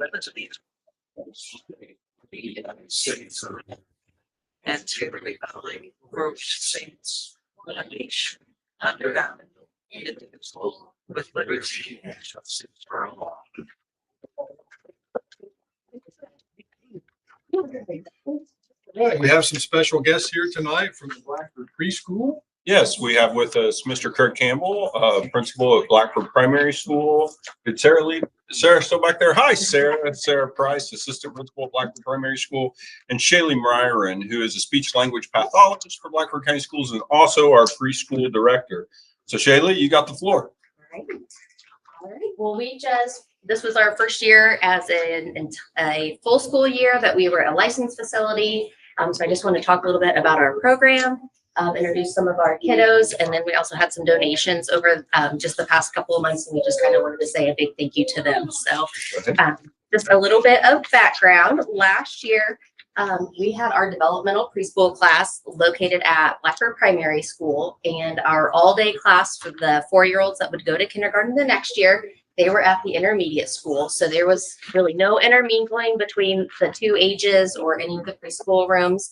limits of these the United States and Timberlake Valley Grove Saints Foundation under God, indivisible, with liberty and justice for all. All right, we have some special guests here tonight from the Blackford Preschool. Yes, we have with us Mr. Kurt Campbell, principal at Blackford Primary School. Is Sarah still back there? Hi, Sarah. Sarah Price, assistant principal at Blackford Primary School, and Shaylee Myron, who is a speech language pathologist for Blackford County Schools and also our preschool director. So Shaylee, you got the floor. All right. Well, this was our first year as a full school year that we were a licensed facility. So I just want to talk a little bit about our program. Introduce some of our kiddos, and then we also had some donations over just the past couple of months, and we just kind of wanted to say a big thank you to them. So just a little bit of background. Last year, we had our developmental preschool class located at Blackford Primary School, and our all-day class for the 4-year-olds that would go to kindergarten the next year, they were at the intermediate school. So there was really no intermingling between the two ages or any of the preschool rooms.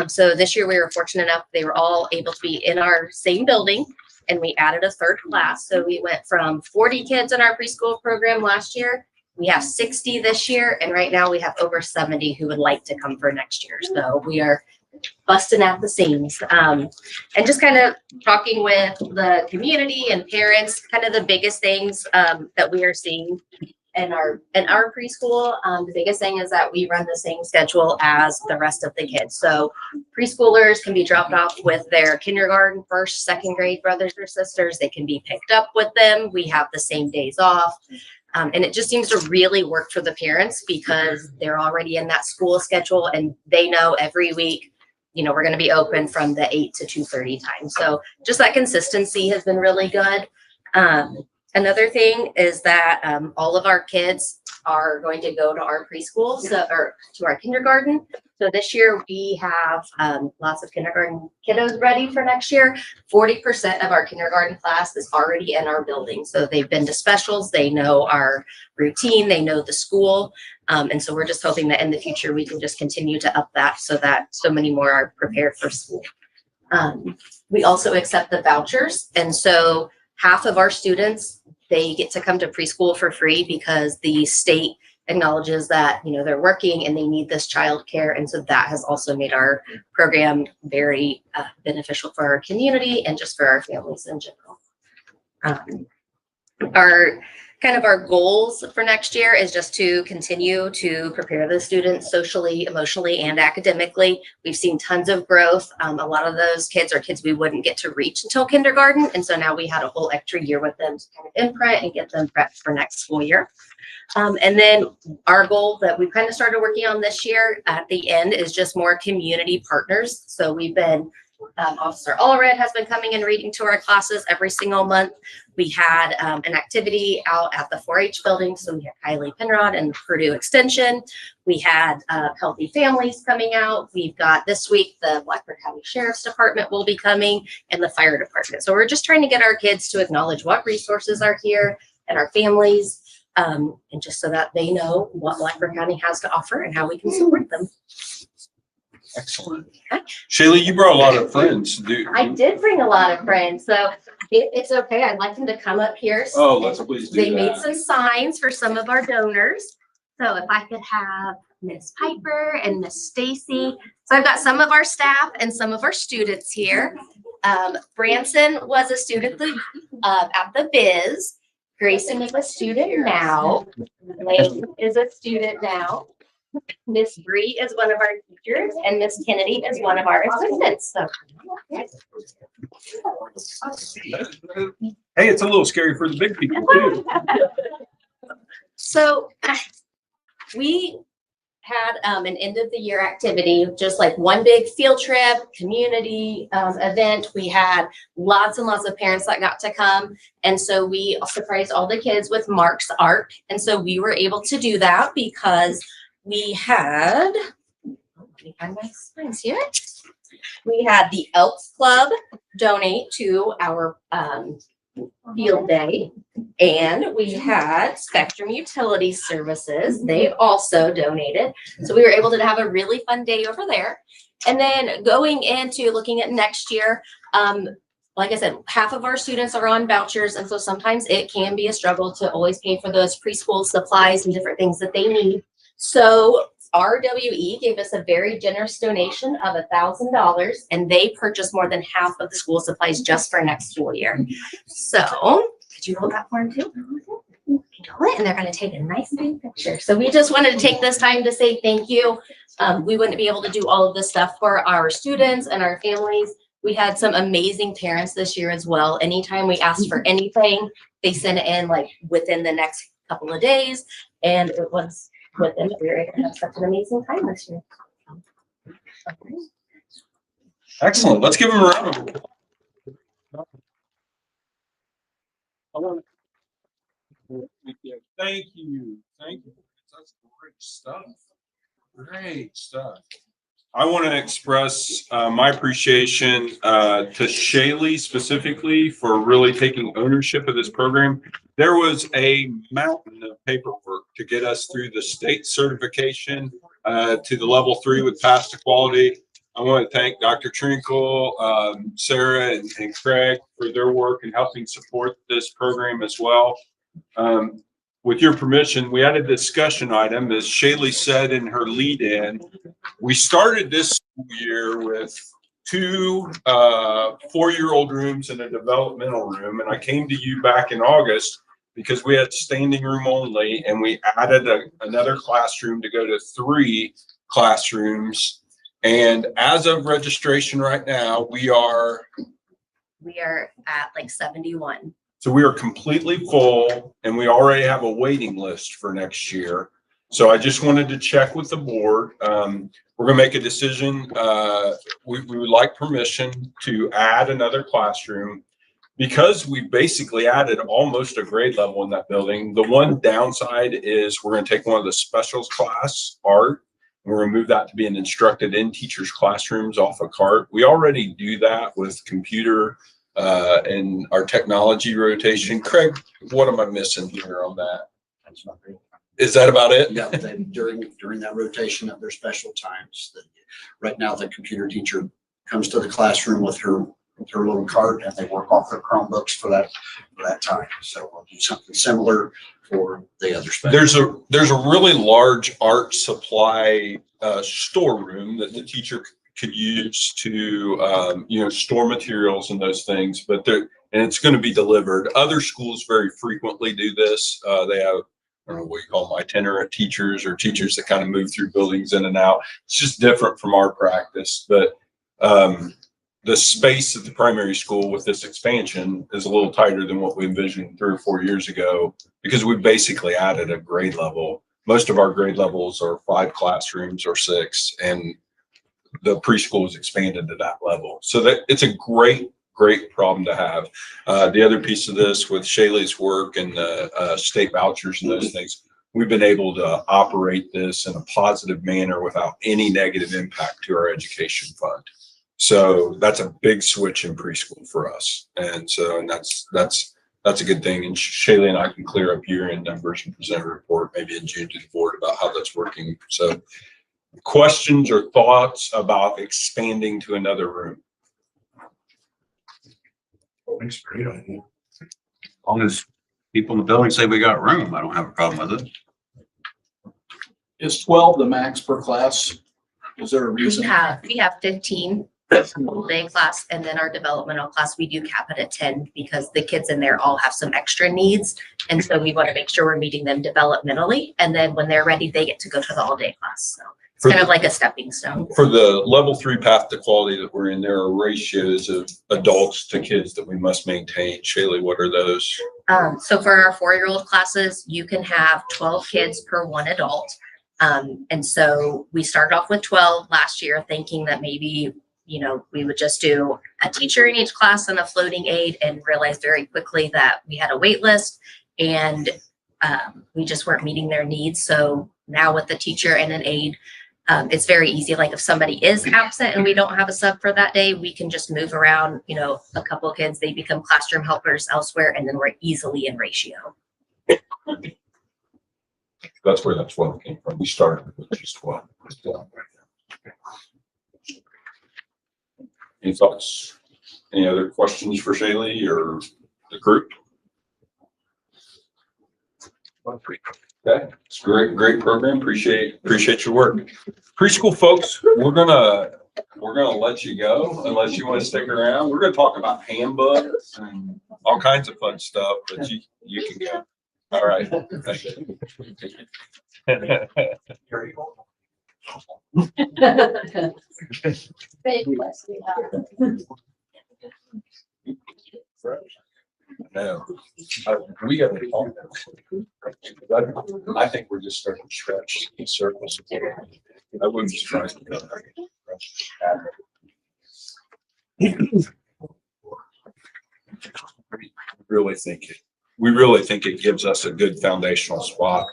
So this year we were fortunate enough, they were all able to be in our same building, and we added a third class. So we went from 40 kids in our preschool program last year. We have 60 this year, and right now we have over 70 who would like to come for next year. So we are busting at the seams. And just kind of talking with the community and parents, kind of the biggest things that we are seeing in our preschool. The biggest thing is that we run the same schedule as the rest of the kids. So preschoolers can be dropped off with their kindergarten, first, second grade brothers or sisters. They can be picked up with them. We have the same days off. And it just seems to really work for the parents because they're already in that school schedule and they know every week, you know, we're going to be open from the 8 to 2:30 time. So just that consistency has been really good. Another thing is that all of our kids are going to go to our preschool, or to our kindergarten. So this year we have lots of kindergarten kiddos ready for next year. 40% of our kindergarten class is already in our building. So they've been to specials, they know our routine, they know the school. And so we're just hoping that in the future we can just continue to up that so that so many more are prepared for school. We also accept the vouchers. And so half of our students, they get to come to preschool for free because the state acknowledges that, you know, they're working and they need this childcare. And so that has also made our program very beneficial for our community and just for our families in general. Our goals for next year is just to continue to prepare the students socially, emotionally, and academically. We've seen tons of growth. A lot of those kids are kids we wouldn't get to reach until kindergarten. And so now we had a whole extra year with them to kind of imprint and get them prepped for next school year. And then our goal that we've kind of started working on this year at the end is just more community partners. So we've been Officer Allred has been coming and reading to our classes every single month. We had an activity out at the 4-H building. So we had Kylie Penrod and Purdue Extension. We had Healthy Families coming out. We've got this week, the Blackford County Sheriff's Department will be coming and the fire department. So we're just trying to get our kids to acknowledge what resources are here and our families, and just so that they know what Blackford County has to offer and how we can support them. Excellent. Shaylee, you brought a lot of friends. I did bring a lot of friends, so it's okay. I'd like them to come up here. Oh, let's please do They that. made some signs for some of our donors. So if I could have Miss Piper and Miss Stacy. So I've got some of our staff and some of our students here. Branson was a student at the Biz. Grayson is a student now. Lane is a student now. Miss Bree is one of our teachers, and Miss Kennedy is one of our assistants. So, hey, it's a little scary for the big people too. So we had an end of the year activity, just like one big field trip, community event. We had lots and lots of parents that got to come. And so we surprised all the kids with Mark's art. And so we were able to do that because we had, let me find my signs here. We had the Elks Club donate to our field day. And we had Spectrum Utility Services. They also donated. So we were able to have a really fun day over there. And then going into looking at next year, like I said, half of our students are on vouchers. And so sometimes it can be a struggle to always pay for those preschool supplies and different things that they need. So RWE gave us a very generous donation of $1,000, and they purchased more than half of the school supplies just for next school year. So could you hold that for them too? And they're going to take a nice big picture. So we just wanted to take this time to say thank you. We wouldn't be able to do all of this stuff for our students and our families. We had some amazing parents this year as well. Anytime we asked for anything, they sent it in like within the next couple of days, and it was with them. We were able to have such an amazing time this year. Excellent. Let's give them a round of applause. Thank you. Thank you. That's great stuff. Great stuff. I want to express my appreciation to Shaylee specifically for really taking ownership of this program. There was a mountain of paperwork to get us through the state certification to the level 3 with Pass to Quality. I want to thank Dr. Trinkle, Sarah, and Craig for their work in helping support this program as well. With your permission, we had a discussion item, as Shaylee said in her lead-in. We started this school year with 2 4-year-old rooms and a developmental room, and I came to you back in August because we had standing room only, and we added another classroom to go to 3 classrooms. And as of registration right now, we are at like 71. So we are completely full, and we already have a waiting list for next year. So I just wanted to check with the board. We're going to make a decision. We would like permission to add another classroom because we basically added almost a grade level in that building. The one downside is we're going to take one of the specials class, art, and we're going to move that to be an instructed in teachers classrooms off a cart. We already do that with computer and our technology rotation. Craig, what am I missing here on that? That's not great. Is that about it? Yeah, during that rotation of their special times, right now the computer teacher comes to the classroom with her little cart, and they work off their Chromebooks for that time. So we'll do something similar for the other special. There's a really large art supply storeroom that the teacher could use to store materials and those things, and it's going to be delivered. Other schools very frequently do this. They have, I don't know what you call them, itinerant teachers or teachers that kind of move through buildings in and out. It's just different from our practice, but the space at the primary school with this expansion is a little tighter than what we envisioned 3 or 4 years ago, because we basically added a grade level. Most of our grade levels are 5 classrooms or 6, and the preschool is expanded to that level. So that it's a great problem to have. The other piece of this with Shaylee's work and the state vouchers and those things, we've been able to operate this in a positive manner without any negative impact to our education fund. So that's a big switch in preschool for us. And that's a good thing. And Shaylee and I can clear up year-end numbers and present a report maybe in June to the board about how that's working. So questions or thoughts about expanding to another room? That's a great idea. As long as people in the building say we got room, I don't have a problem with it. Is 12 the max per class? Is there a reason? We have 15 full day class, and then our developmental class, we do cap it at 10 because the kids in there all have some extra needs. And so we want to make sure we're meeting them developmentally. And then when they're ready, they get to go to the all day class. So it's kind of like a stepping stone. For the level 3 path to quality that we're in, there are ratios of adults to kids that we must maintain. Shaylee, what are those? So for our 4-year-old classes, you can have 12 kids per 1 adult. And so we started off with 12 last year, thinking that maybe, we would just do a teacher in each class and a floating aide, and realized very quickly that we had a wait list and we just weren't meeting their needs. So now with the teacher and an aide, It's very easy. Like if somebody is absent and we don't have a sub for that day, we can just move around, you know, a couple of kids, they become classroom helpers elsewhere, and then we're easily in ratio. That's where that 12 came from. We started with just 12. Any thoughts? Any other questions for Shaylee or the group? Okay, it's a great program. Appreciate your work. Preschool folks, we're gonna let you go unless you want to stick around. We're gonna talk about handbooks and all kinds of fun stuff, but you can go. All right. Thank you. No, we got to talk. I think we're just starting to scratch the surface. I wouldn't be surprised. We really think it gives us a good foundational spot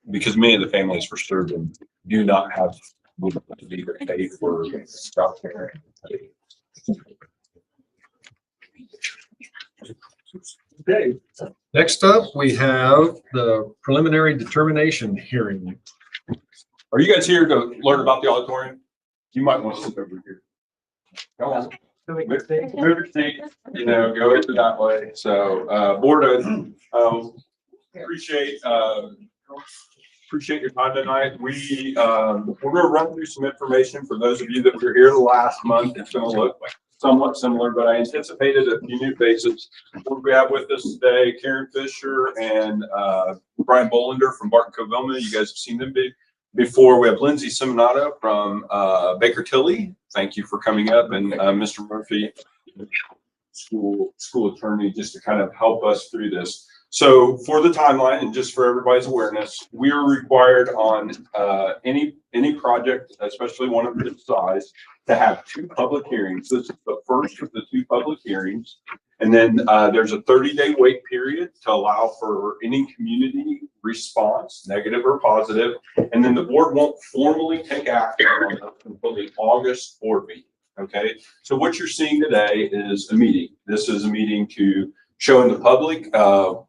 because many of the families we're serving do not have to be paid for childcare. Okay, next up, we have the preliminary determination hearing. Are you guys here to learn about the auditorium? You might want to sit over here. Come on. Move your seat, you know, go into that way. So, board, appreciate your time tonight. We're going to run through some information for those of you that were here last month. It's going to look like somewhat similar, but I anticipated a few new faces. What we have with us today, Karen Fisher and Brian Bolander from Barton Covoma. You guys have seen them before. We have Lindsay Simonato from Baker Tilly. Thank you for coming up, and Mr. Murphy, school attorney, just to kind of help us through this. So for the timeline, and just for everybody's awareness, we are required on any project, especially one of this size, to have 2 public hearings. This is the first of the 2 public hearings. And then there's a 30-day wait period to allow for any community response, negative or positive. And then the board won't formally take action on it until the August board meeting. Okay, so what you're seeing today is a meeting. This is a meeting to show in the public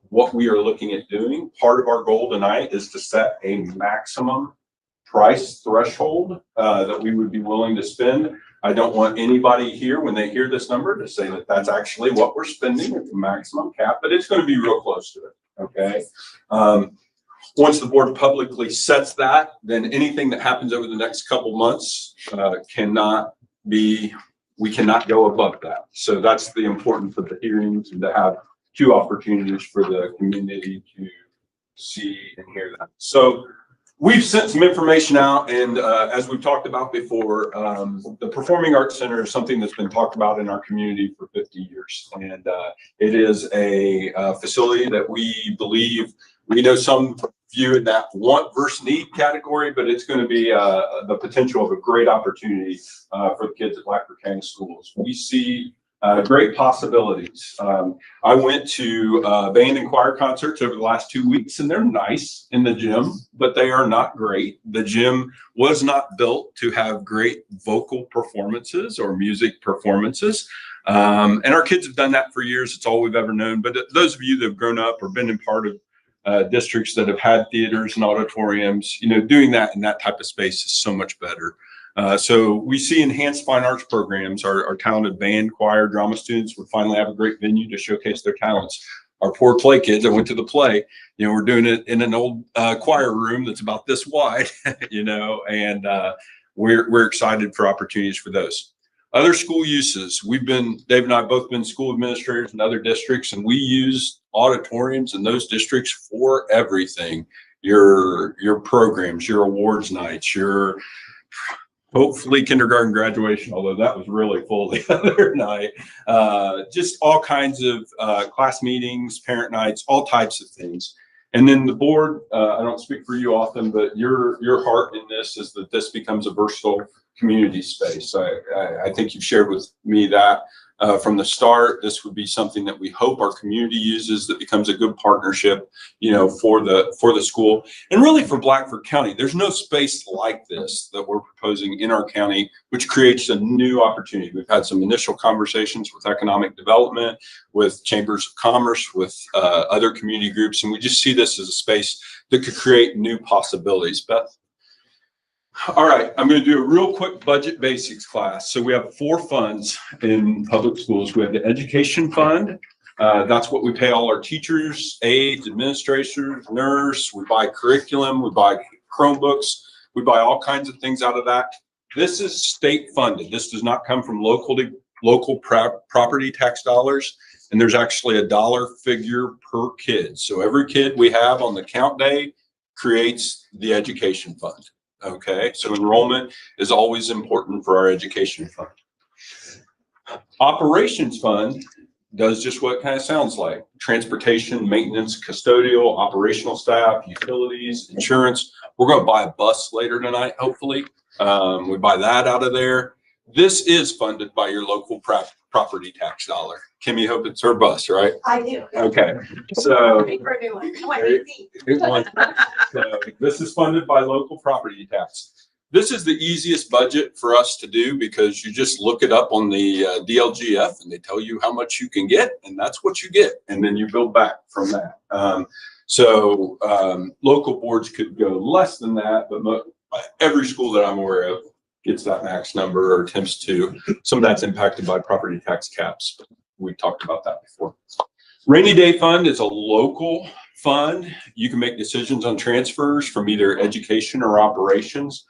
what we are looking at doing. Part of our goal tonight is to set a maximum price threshold that we would be willing to spend. I don't want anybody here, when they hear this number, to say that that's actually what we're spending at the maximum cap, but it's going to be real close to it. Okay. Once the board publicly sets that, then anything that happens over the next couple months we cannot go above that. So that's the importance of the hearings, and to have 2 opportunities for the community to see and hear that. So we've sent some information out, and as we've talked about before, the Performing Arts Center is something that's been talked about in our community for 50 years. And it is a facility that we believe, we know some view in that want versus need category, but it's going to be the potential of a great opportunity for the kids at Blackford County Schools. We see great possibilities. I went to band and choir concerts over the last 2 weeks, and they're nice in the gym, but they are not great. The gym was not built to have great vocal performances or music performances. And our kids have done that for years. It's all we've ever known. But those of you that have grown up or been in part of districts that have had theaters and auditoriums, you know, doing that in that type of space is so much better. So we see enhanced fine arts programs. Our talented band, choir, drama students would finally have a great venue to showcase their talents. Our poor play kids, I went to the play, you know, we're doing it in an old choir room that's about this wide, you know, and we're excited for opportunities for those. Other school uses, Dave and I have both been school administrators in other districts, and we use auditoriums in those districts for everything. Your programs, your awards nights, your hopefully kindergarten graduation, although that was really full the other night. Just all kinds of class meetings, parent nights, all types of things. And then the board, I don't speak for you often, but your heart in this is that this becomes a versatile community space. I think you've shared with me that from the start. This would be something that we hope our community uses, that becomes a good partnership, for the school and really for Blackford County. There's no space like this that we're proposing in our county, which creates a new opportunity. We've had some initial conversations with economic development, with chambers of commerce, with other community groups, and we just see this as a space that could create new possibilities. Beth? All right, I'm going to do a real quick budget basics class. So we have 4 funds in public schools. We have the education fund. That's what we pay all our teachers, aides, administrators, nurse. We buy curriculum, we buy Chromebooks, we buy all kinds of things out of that. This is state funded. This does not come from local property tax dollars. And there's actually a dollar figure per kid. So every kid we have on the count day creates the education fund. Okay, so enrollment is always important for our education fund. Operations fund does just what it kind of sounds like: transportation, maintenance, custodial, operational staff, utilities, insurance. We're going to buy a bus later tonight, hopefully. We buy that out of there. This is funded by your local property tax dollar. Kimmy, hope it's her bus, right? I do. Okay, so For a new one. So this is funded by local property tax. This is the easiest budget for us to do because you just look it up on the DLGF and they tell you how much you can get, and that's what you get. And then you build back from that. Local boards could go less than that, but every school that I'm aware of gets that max number or attempts to. Some of that's impacted by property tax caps. We talked about that before. Rainy day fund is a local fund. You can make decisions on transfers from either education or operations.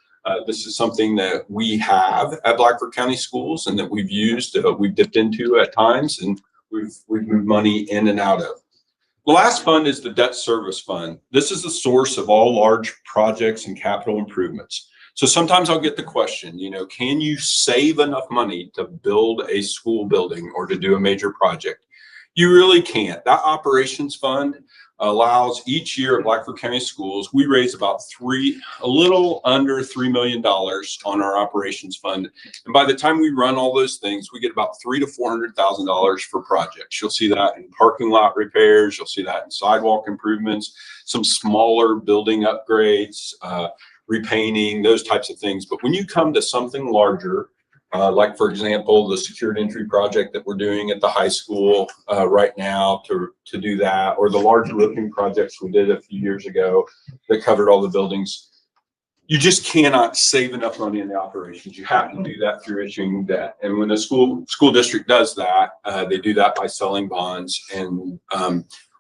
This is something that we have at Blackford County Schools and that we've used, we've dipped into at times, and we've moved money in and out of. The last fund is the debt service fund. This is the source of all large projects and capital improvements. So sometimes I'll get the question, can you save enough money to build a school building or to do a major project? You really can't. That operations fund allows each year at Blackford County Schools, we raise about a little under $3 million on our operations fund. And by the time we run all those things, we get about $300,000 to $400,000 for projects. You'll see that in parking lot repairs. You'll see that in sidewalk improvements, some smaller building upgrades, repainting, those types of things. But when you come to something larger, like for example, the secured entry project that we're doing at the high school right now to do that, or the large roofing projects we did a few years ago that covered all the buildings, you just cannot save enough money in the operations. You have to do that through issuing debt. And when the school district does that, they do that by selling bonds. And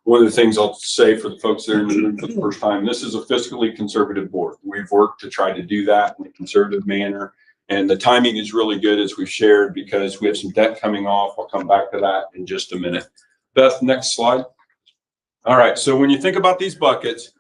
one of the things I'll say for the folks that are in the room for the first time, this is a fiscally conservative board. We've worked to try to do that in a conservative manner. And the timing is really good, as we've shared, because we have some debt coming off. I'll come back to that in just a minute. Beth, next slide. All right, so when you think about these buckets,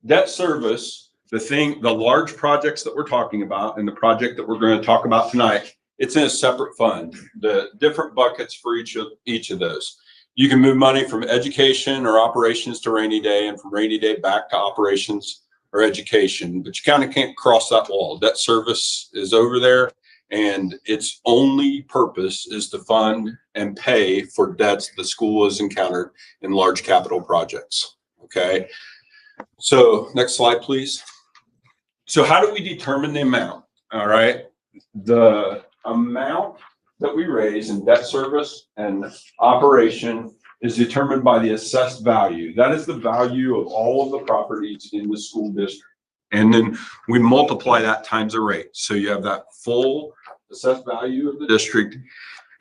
debt service, the large projects that we're talking about and the project that we're going to talk about tonight, it's in a separate fund. The different buckets for each of those. You can move money from education or operations to rainy day, and from rainy day back to operations or education, but you kind of can't cross that wall. Debt service is over there, and its only purpose is to fund and pay for debts the school has encountered in large capital projects. Okay, so next slide, please. So how do we determine the amount? All right, the amount that we raise in debt service and operation is determined by the assessed value. That is the value of all of the properties in the school district. And then we multiply that times a rate. So you have that full assessed value of the district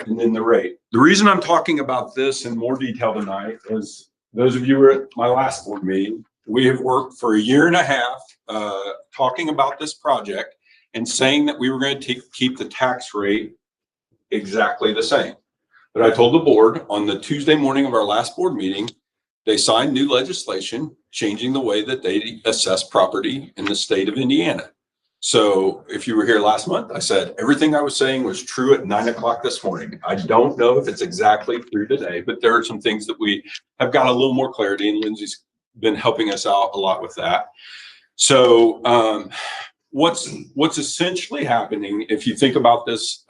and then the rate. The reason I'm talking about this in more detail tonight is those of you who were at my last board meeting, we have worked for a year and a half talking about this project and saying that we were going to keep the tax rate exactly the same. But I told the board on the Tuesday morning of our last board meeting, they signed new legislation changing the way that they assess property in the state of Indiana. So if you were here last month, I said everything I was saying was true at 9 o'clock this morning. I don't know if it's exactly true today, but there are some things that we have got a little more clarity, and Lindsay's been helping us out a lot with that. So what's essentially happening, if you think about this,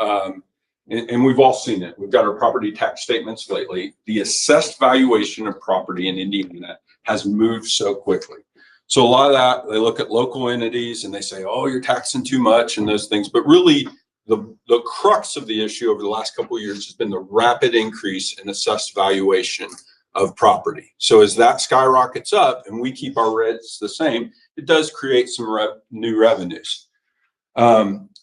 and we've all seen it. We've got our property tax statements lately. The assessed valuation of property in Indiana has moved so quickly. So a lot of that, they look at local entities and they say, oh, you're taxing too much and those things. But really, the crux of the issue over the last couple of years has been the rapid increase in assessed valuation of property. So as that skyrockets up and we keep our rates the same, it does create some new revenues.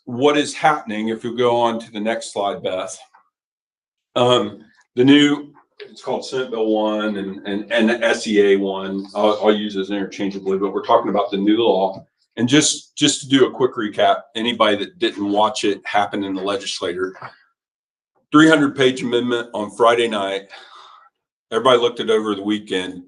What is happening, if you go on to the next slide, Beth, it's called Senate Bill 1 and SEA 1. I'll use those interchangeably, but we're talking about the new law. And just to do a quick recap, anybody that didn't watch it happen in the legislature, 300-page amendment on Friday night. Everybody looked it over the weekend.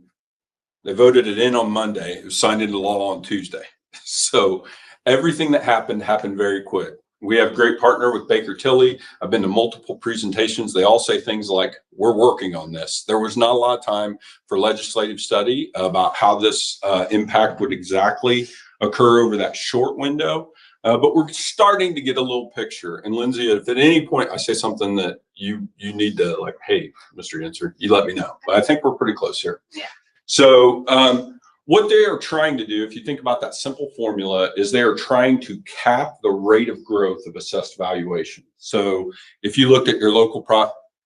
They voted it in on Monday. It was signed into law on Tuesday. So everything that happened very quick. We have a great partner with Baker Tilly. I've been to multiple presentations. They all say things like, we're working on this. There was not a lot of time for legislative study about how this impact would exactly occur over that short window. But we're starting to get a little picture. And Lindsay, if at any point I say something that you need to like, hey, Mr. Yenser, you let me know. But I think we're pretty close here. Yeah. So what they are trying to do, if you think about that simple formula, is they are trying to cap the rate of growth of assessed valuation. So if you looked at your local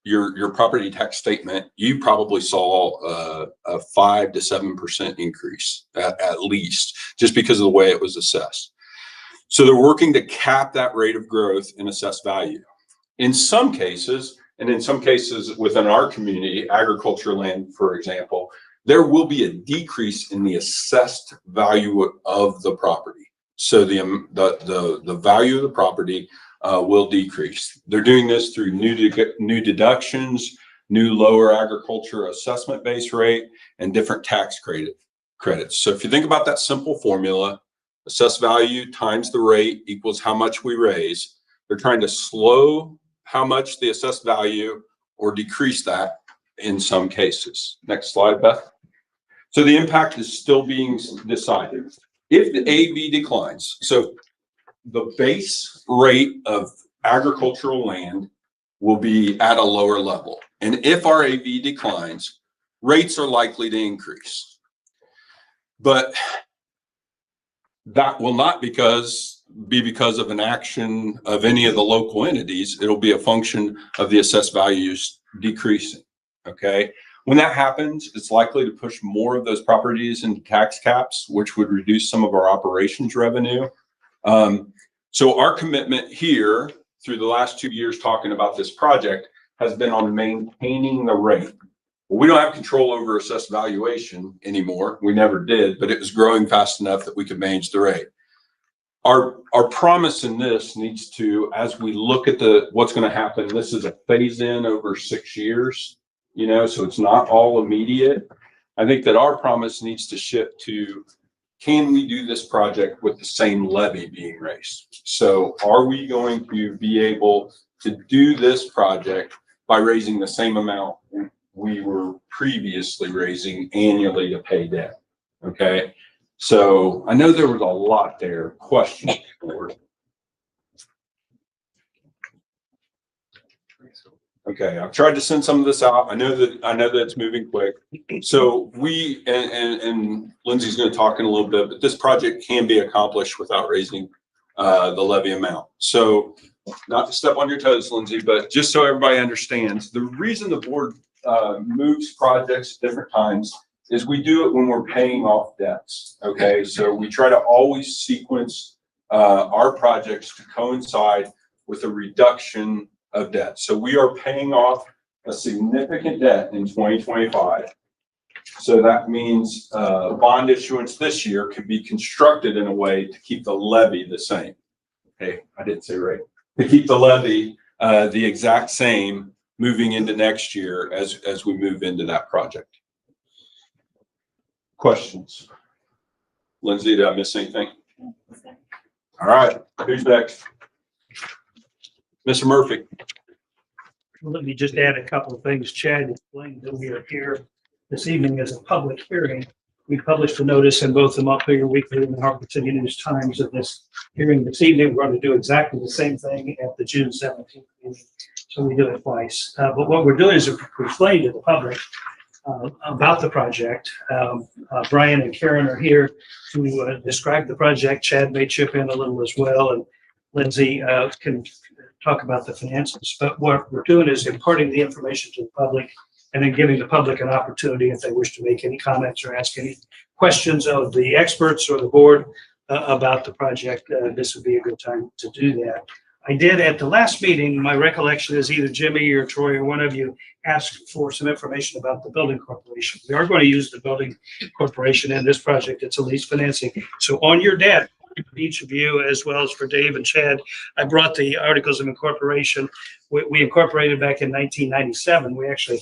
your property tax statement, you probably saw a 5 to 7% increase at least, just because of the way it was assessed. So they're working to cap that rate of growth in assessed value. In some cases, and in some cases within our community, agriculture land, for example, there will be a decrease in the assessed value of the property. So the value of the property will decrease. They're doing this through new deductions, new lower agriculture assessment base rate, and different tax credits. So if you think about that simple formula, assessed value times the rate equals how much we raise. They're trying to slow how much the assessed value or decrease that in some cases. Next slide, Beth. So the impact is still being decided. If the AV declines, so the base rate of agricultural land will be at a lower level. And if our AV declines, rates are likely to increase. But that will not be because of an action of any of the local entities. It'll be a function of the assessed values decreasing, okay? When that happens, it's likely to push more of those properties into tax caps, which would reduce some of our operations revenue. So our commitment here through the last 2 years talking about this project has been on maintaining the rate. Well, we don't have control over assessed valuation anymore. We never did, but it was growing fast enough that we could manage the rate. Our promise in this needs to, as we look at what's going to happen, this is a phase in over 6 years, you know, so it's not all immediate. I think that our promise needs to shift to, can we do this project with the same levy being raised? So are we going to be able to do this project by raising the same amount we were previously raising annually to pay debt? Okay. So I know there was a lot there. Questions for it. Okay, I've tried to send some of this out. I know that it's moving quick. So we and Lindsay's going to talk in a little bit, but this project can be accomplished without raising the levy amount. So not to step on your toes, Lindsay, but just so everybody understands, the reason the board moves projects at different times is we do it when we're paying off debts. Okay, so we try to always sequence our projects to coincide with a reduction of debt. So we are paying off a significant debt in 2025. So that means bond issuance this year can be constructed in a way to keep the levy the same. Okay, I didn't say right. To keep the levy the exact same moving into next year as we move into that project. Questions? Lindsay, did I miss anything? All right, who's next? Mr. Murphy. Well, let me just add a couple of things. Chad explained that we are here this evening as a public hearing. We published a notice in both the Montpelier Weekly and the Hartford City News Times of this hearing this evening. We're going to do exactly the same thing at the June 17th meeting. So we do it twice. But what we're doing is we're explaining to the public about the project. Brian and Karen are here to describe the project. Chad may chip in a little as well, and Lindsay can talk about the finances. But what we're doing is imparting the information to the public and then giving the public an opportunity if they wish to make any comments or ask any questions of the experts or the board about the project. This would be a good time to do that. I did at the last meeting, my recollection is either Jimmy or Troy or one of you asked for some information about the building corporation. We are going to use the building corporation in this project. It's a lease financing. So on your debt, each of you, as well as for Dave and Chad, I brought the articles of incorporation. We incorporated back in 1997. We actually,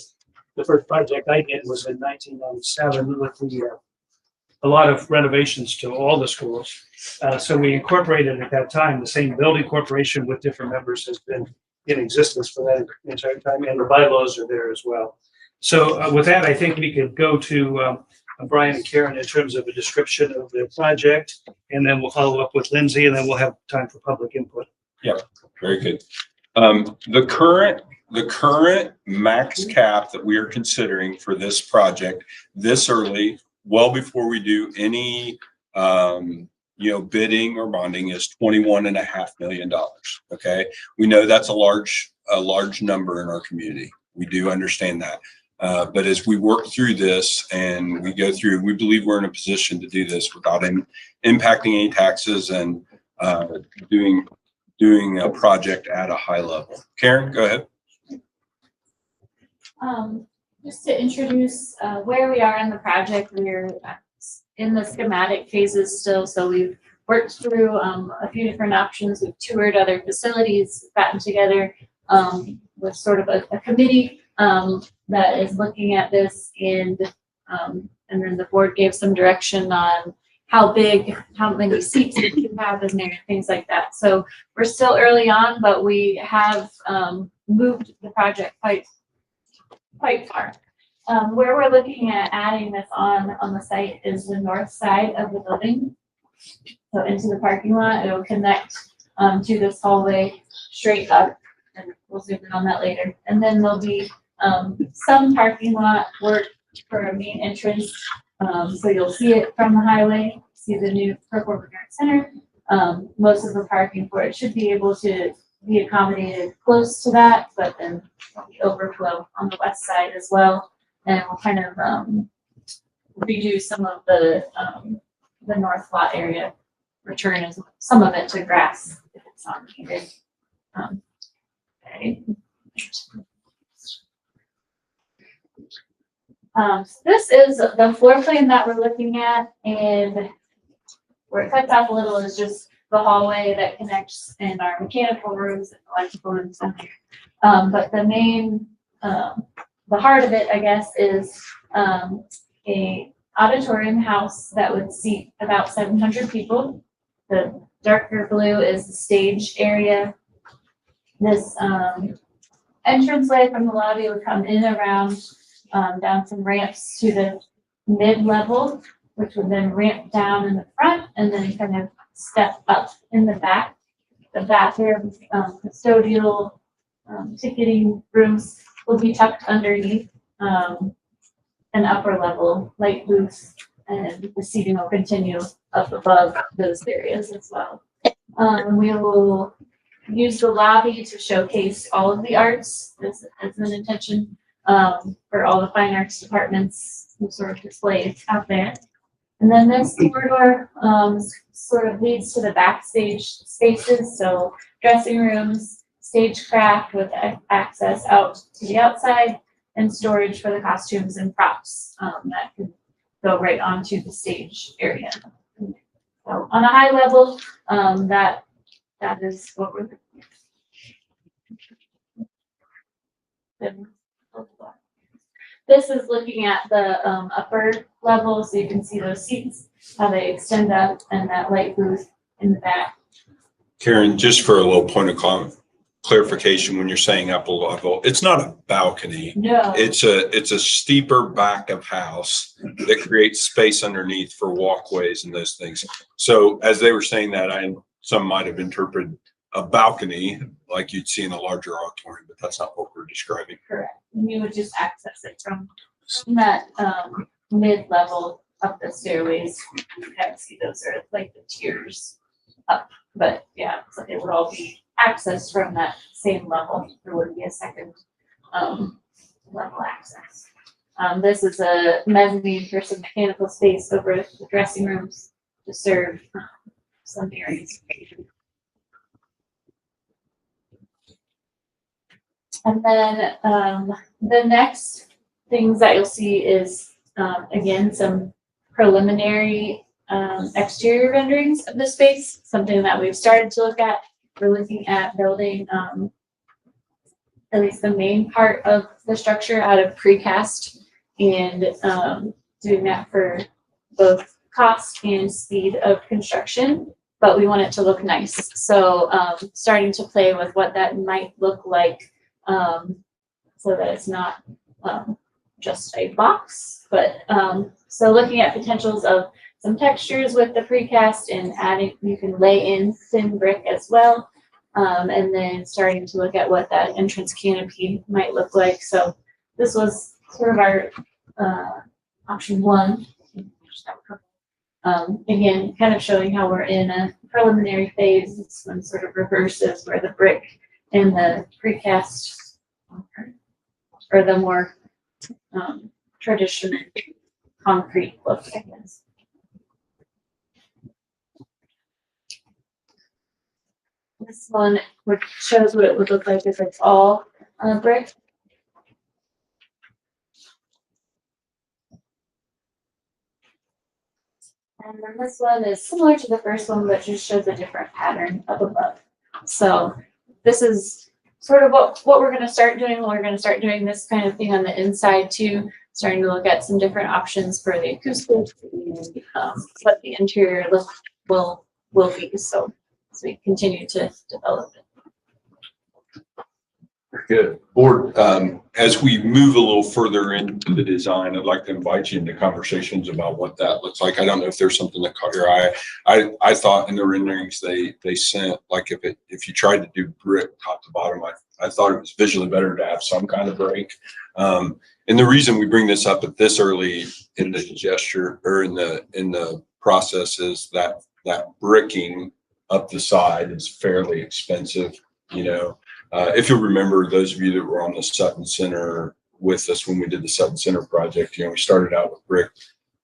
the first project I did was in 1997 with a lot of renovations to all the schools. So we incorporated at that time. The same building corporation with different members has been in existence for that entire time, and the bylaws are there as well. So with that, I think we could go to Brian and Karen in terms of a description of the project, and then we'll follow up with Lindsay, and then we'll have time for public input. Yeah, very good. The current max cap that we are considering for this project this early, well before we do any bidding or bonding, is $21.5 million. Okay, we know that's a large number in our community. We do understand that. But as we work through this and we go through, we believe we're in a position to do this without impacting any taxes and doing a project at a high level. Karen, go ahead. Just to introduce where we are in the project, we're in the schematic phases still. So we've worked through a few different options. We've toured other facilities, gotten together with sort of a committee that is looking at this, and then the board gave some direction on how big, how many seats we can have in there, things like that. So we're still early on, but we have moved the project quite far. Where we're looking at adding this on the site is the north side of the building. So into the parking lot, it'll connect to this hallway straight up, and we'll zoom in on that later. And then there'll be some parking lot work for a main entrance. So you'll see it from the highway, see the new Corporate Center. Most of the parking for it should be able to be accommodated close to that, but then the overflow on the west side as well. And we'll kind of redo some of the north lot area, return some of it to grass if it's not needed. Okay. This is the floor plan that we're looking at, and where it cuts off a little is just the hallway that connects in our mechanical rooms and electrical rooms. But the main, the heart of it, I guess, is a auditorium house that would seat about 700 people. The darker blue is the stage area. This entranceway from the lobby would come in around down some ramps to the mid-level, which would then ramp down in the front and then kind of step up in the back. The bathroom, custodial, ticketing rooms will be tucked underneath an upper level light booth, and the seating will continue up above those areas as well. We will use the lobby to showcase all of the arts as an intention for all the fine arts departments who sort of displays out there. And then this corridor sort of leads to the backstage spaces, so dressing rooms, stagecraft with access out to the outside, and storage for the costumes and props that can go right onto the stage area. So on a high level, that is what we're looking at. This is looking at the upper level, so you can see those seats, how they extend up, and that light booth in the back. Karen, just for a little point of clarification, when you're saying upper level, it's not a balcony. No. It's a steeper back of house that creates space underneath for walkways and those things. So as they were saying that, some might have interpreted a balcony like you'd see in a larger auditorium, but that's not what we're describing. Correct. And you would just access it from that mid-level up the stairways. You kind of see those are like the tiers up, but yeah, so it would all be accessed from that same level. There wouldn't be a second level access. This is a mezzanine for some mechanical space over the dressing rooms to serve some areas. And then the next things that you'll see is, again, some preliminary exterior renderings of the space, something that we've started to look at. We're looking at building at least the main part of the structure out of precast and doing that for both cost and speed of construction, but we want it to look nice. So starting to play with what that might look like so that it's not just a box, but so looking at potentials of some textures with the precast and adding, you can lay in thin brick as well. And then starting to look at what that entrance canopy might look like. So this was sort of our option one. Again, kind of showing how we're in a preliminary phase. This one sort of reverses where the brick and the precast or the more traditional concrete look, I guess. This one, which shows what it would look like if it's all brick. And then this one is similar to the first one, but just shows a different pattern up above. So this is sort of what we're going to start doing. We're going to start doing this kind of thing on the inside too, starting to look at some different options for the acoustics and what the interior look will be. So as we continue to develop it. Good. Board, as we move a little further into the design, I'd like to invite you into conversations about what that looks like. I don't know if there's something that caught your eye. I thought in the renderings they sent, like if you tried to do brick top to bottom, I thought it was visually better to have some kind of break. And the reason we bring this up at this early in the gesture or in the process is that bricking up the side is fairly expensive, you know. If you'll remember, those of you that were on the Sutton Center with us when we did the Sutton Center project, you know, we started out with brick.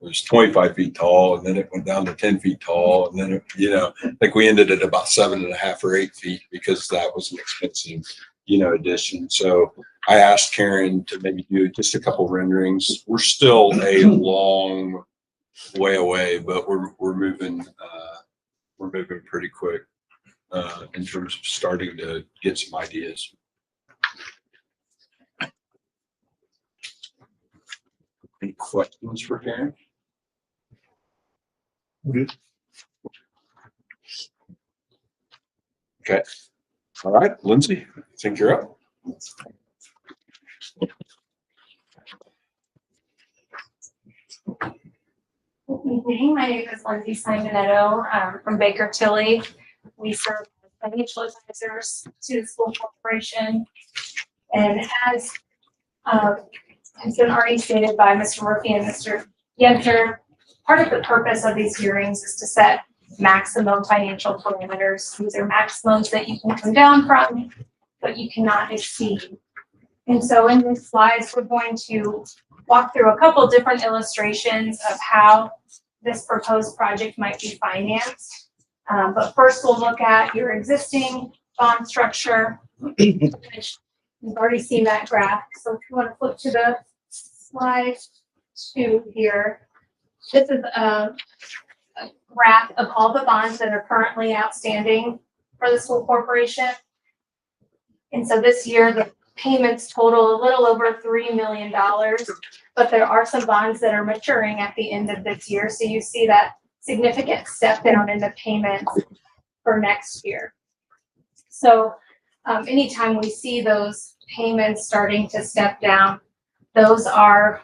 It was 25 feet tall, and then it went down to 10 feet tall, and then, I think we ended at about 7.5 or 8 feet because that was an expensive, addition. So I asked Karen to maybe do just a couple renderings. We're still a long way away, but we're moving pretty quick. In terms of starting to get some ideas. Any questions for Karen? Okay. All right, Lindsay, I think you're up. Good evening. My name is Lindsay Simonetto from Baker Tilly. We serve as financial advisors to the school corporation. And as has been already stated by Mr. Murphy and Mr. Yenter, part of the purpose of these hearings is to set maximum financial parameters. These are maximums that you can come down from, but you cannot exceed. And so in these slides, we're going to walk through a couple different illustrations of how this proposed project might be financed. But first we'll look at your existing bond structure, which you've already seen that graph. So if you want to flip to the slide 2 here, this is a graph of all the bonds that are currently outstanding for the school corporation. And so this year, the payments total a little over $3 million, but there are some bonds that are maturing at the end of this year. So you see that significant step down in the payments for next year. So anytime we see those payments starting to step down, those are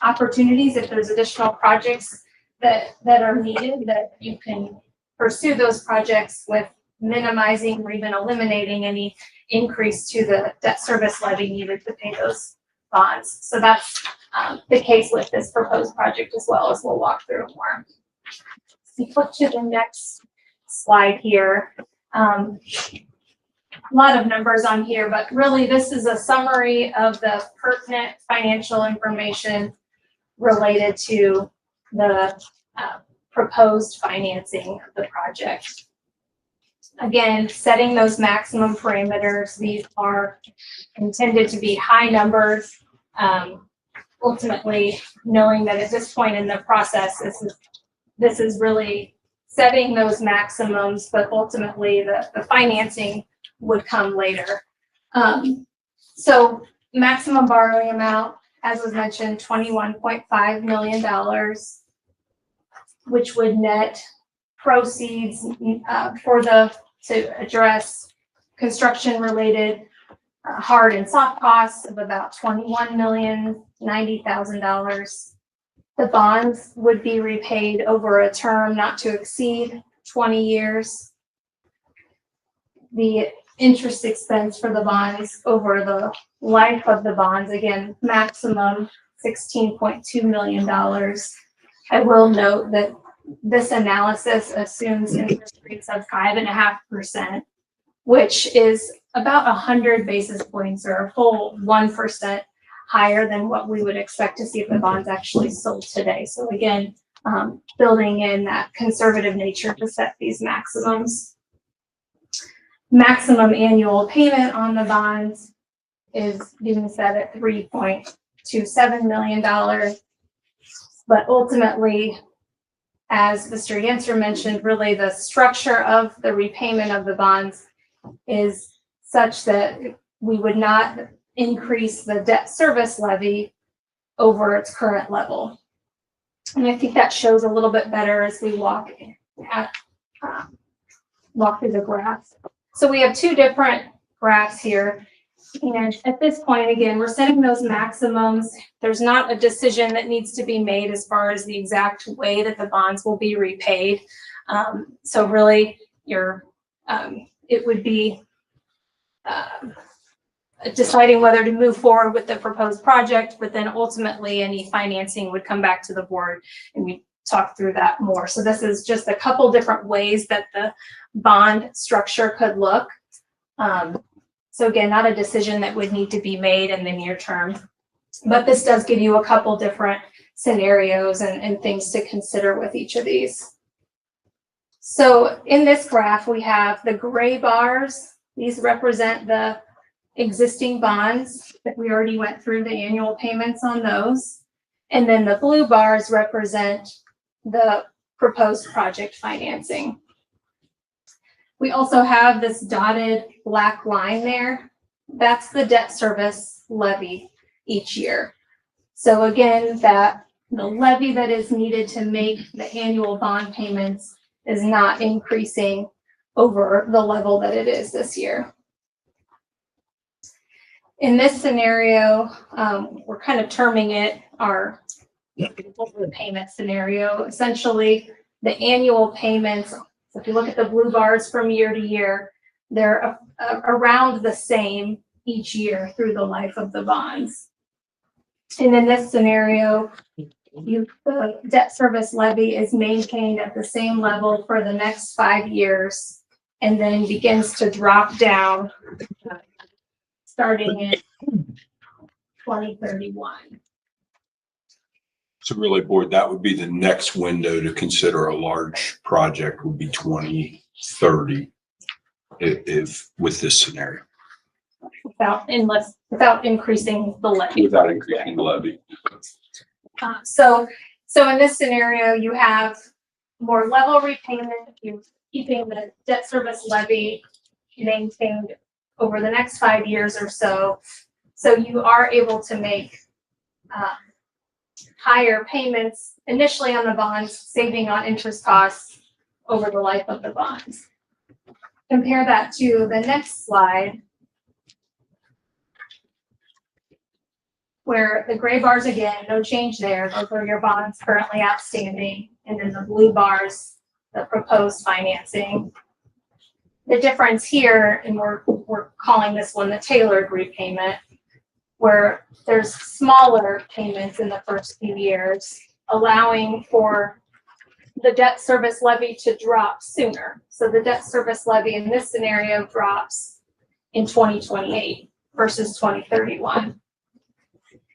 opportunities. If there's additional projects that are needed, that you can pursue those projects with minimizing or even eliminating any increase to the debt service levy needed to pay those bonds. So that's the case with this proposed project as well, as we'll walk through more. So flip to the next slide here. A lot of numbers on here, but really this is a summary of the pertinent financial information related to the proposed financing of the project. Again, setting those maximum parameters. These are intended to be high numbers. Ultimately, knowing that at this point in the process, this is really setting those maximums, but ultimately the financing would come later. So maximum borrowing amount, as was mentioned, $21.5 million, which would net proceeds to address construction-related hard and soft costs of about $21,090,000. The bonds would be repaid over a term not to exceed 20 years. The interest expense for the bonds over the life of the bonds, again, maximum $16.2 million. I will note that this analysis assumes interest rates of 5.5%, which is about 100 basis points or a full 1% higher than what we would expect to see if the bonds actually sold today. So again, building in that conservative nature to set these maximums. Maximum annual payment on the bonds is being set at $3.27 million. But ultimately, as Mr. Yancer mentioned, really the structure of the repayment of the bonds is such that we would not increase the debt service levy over its current level. And I think that shows a little bit better as we walk through the graphs. So we have two different graphs here. And at this point, again, we're setting those maximums. There's not a decision that needs to be made as far as the exact way that the bonds will be repaid. So really, it would be deciding whether to move forward with the proposed project, but then ultimately any financing would come back to the board and we talk through that more. So this is just a couple different ways that the bond structure could look. So again, not a decision that would need to be made in the near term, but this does give you a couple different scenarios and things to consider with each of these. So in this graph, we have the gray bars. These represent the existing bonds that we already went through the annual payments on those. And then the blue bars represent the proposed project financing. We also have this dotted black line there. That's the debt service levy each year. So again, the levy that is needed to make the annual bond payments is not increasing over the level that it is this year. In this scenario, we're kind of terming it our payment scenario. Essentially, the annual payments, so if you look at the blue bars from year to year, they're around the same each year through the life of the bonds. And in this scenario, the debt service levy is maintained at the same level for the next 5 years and then begins to drop down starting in 2031. So really, board, that would be the next window to consider a large project would be 2030 if with this scenario. Without increasing the levy. Without increasing the levy. So in this scenario, you have more level repayment. You're keeping the debt service levy maintained over the next 5 years or so. So you are able to make higher payments initially on the bonds, saving on interest costs over the life of the bonds. Compare that to the next slide, where the gray bars, again, no change there. Those are your bonds currently outstanding. And then the blue bars, the proposed financing. The difference here, and we're calling this one the tailored repayment, where there's smaller payments in the first few years, allowing for the debt service levy to drop sooner. So the debt service levy in this scenario drops in 2028 versus 2031.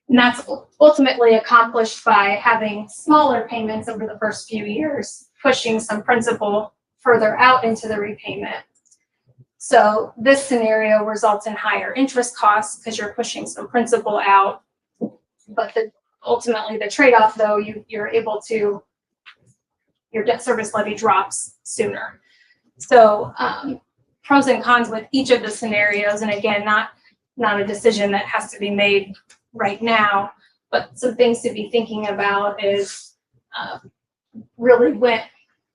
And that's ultimately accomplished by having smaller payments over the first few years, pushing some principal further out into the repayment. So this scenario results in higher interest costs because you're pushing some principal out. But ultimately the trade-off, though, you're able to, your debt service levy drops sooner. So pros and cons with each of the scenarios. And again, not a decision that has to be made right now, but some things to be thinking about is really when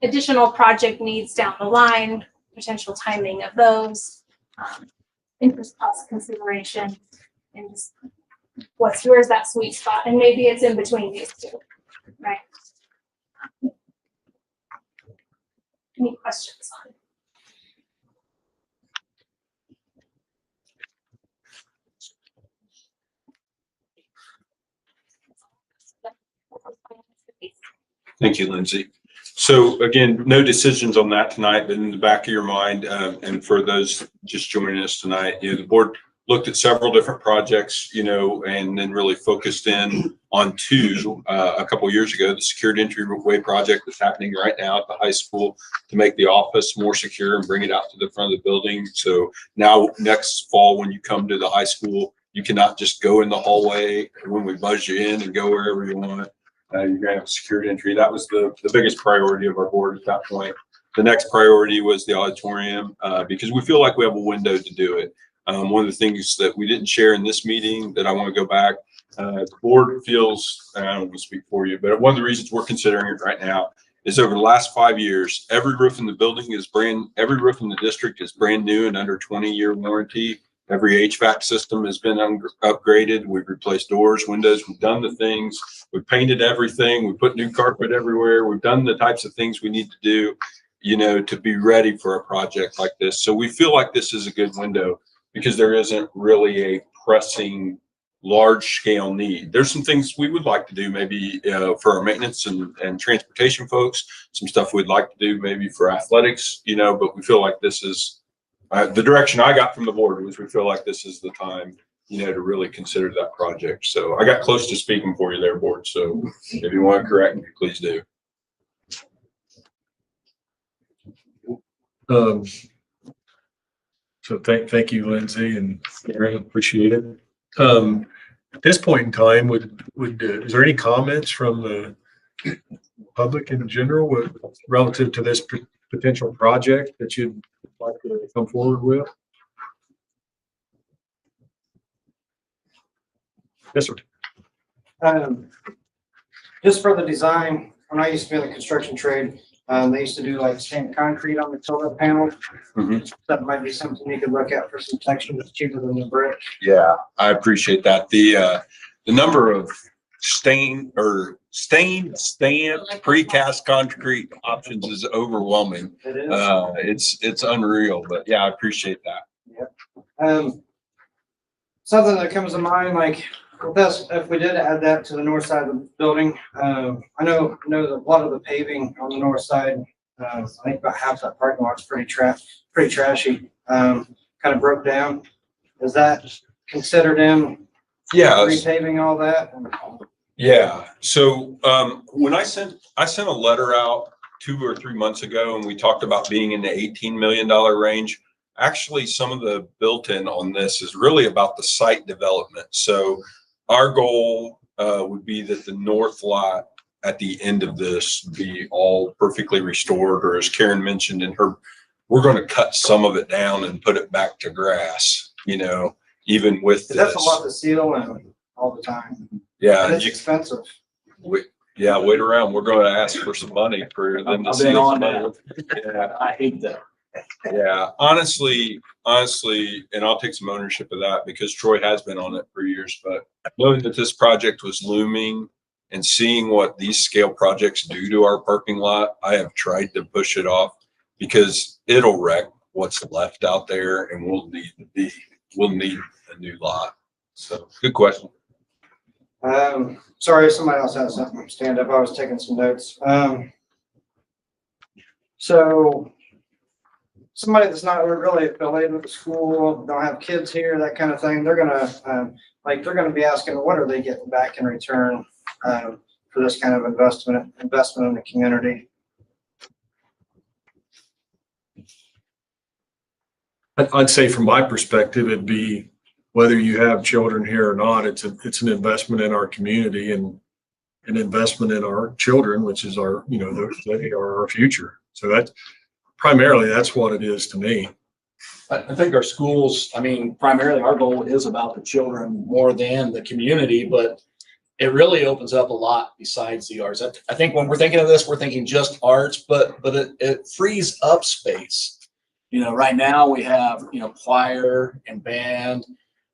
additional project needs down the line, potential timing of those, interest cost consideration, and just where's that sweet spot? And maybe it's in between these two, right? Any questions on it? Thank you, Lindsay. So again, no decisions on that tonight, but in the back of your mind, and for those just joining us tonight, the board looked at several different projects, and then really focused in on two a couple of years ago, the secured entryway project that's happening right now at the high school to make the office more secure and bring it out to the front of the building. So now next fall, when you come to the high school, you cannot just go in the hallway when we buzz you in and go wherever you want. You're gonna have a secured entry. That was the biggest priority of our board at that point. The next priority was the auditorium, because we feel like we have a window to do it. One of the things that we didn't share in this meeting that I want to go back, the board feels, and I don't want to speak for you, but one of the reasons we're considering it right now is over the last 5 years, every roof in the building is every roof in the district is brand new and under 20-year warranty. Every HVAC system has been upgraded. We've replaced doors, windows. We've done the things. We've painted everything. We put new carpet everywhere. We've done the types of things we need to do, to be ready for a project like this. So we feel like this is a good window because there isn't really a pressing large scale need. There's some things we would like to do maybe for our maintenance and transportation folks, some stuff we'd like to do maybe for athletics, but we feel like this is the direction I got from the board was we feel like this is the time, to really consider that project. So I got close to speaking for you there, board. So if you want to correct me, please do. So thank you, Lindsay, and Aaron, appreciate it. At this point in time, is there any comments from the public in general relative to this potential project that you'd like to come forward with? Yes, sir. Just for the design, when I used to be in the construction trade, they used to do like stamped concrete on the solar panel. That might be something you could look at for some texture that's cheaper than the brick. Yeah, I appreciate that. The number of stained precast concrete options is overwhelming. It is. It's unreal, but yeah, I appreciate that. Yep. Something that comes to mind, like with us, if we did add that to the north side of the building, I know that a lot of the paving on the north side, I think about half that parking lot's pretty trashy. Kind of broke down. Is that considered in repaving all that? Yeah. So when I sent a letter out 2 or 3 months ago, and we talked about being in the $18 million range. Actually, some of the built-in on this is really about the site development. So our goal would be that the north lot at the end of this be all perfectly restored, or as Karen mentioned in her, we're going to cut some of it down and put it back to grass, even with this. That's a lot to seal and all the time. Yeah. And it's expensive. Wait around. We're going to ask for some money for them to I've see. been on money. that. I hate that. Yeah, honestly, and I'll take some ownership of that because Troy has been on it for years, but knowing that this project was looming and seeing what these scale projects do to our parking lot, I have tried to push it off because it'll wreck what's left out there, and we'll need a new lot. So good question. Sorry, somebody else has something. Stand up. I was taking some notes. So somebody that's not really affiliated with the school, don't have kids here, that kind of thing, they're gonna be asking, what are they getting back in return for this kind of investment in the community? I'd say from my perspective, it'd be whether you have children here or not, it's an investment in our community and an investment in our children, which is our, they are our future. So that's what it is to me. I think our schools, I mean, primarily our goal is about the children more than the community, but it really opens up a lot besides the arts. I think when we're thinking of this, we're thinking just arts, but it frees up space. Right now we have, choir and band,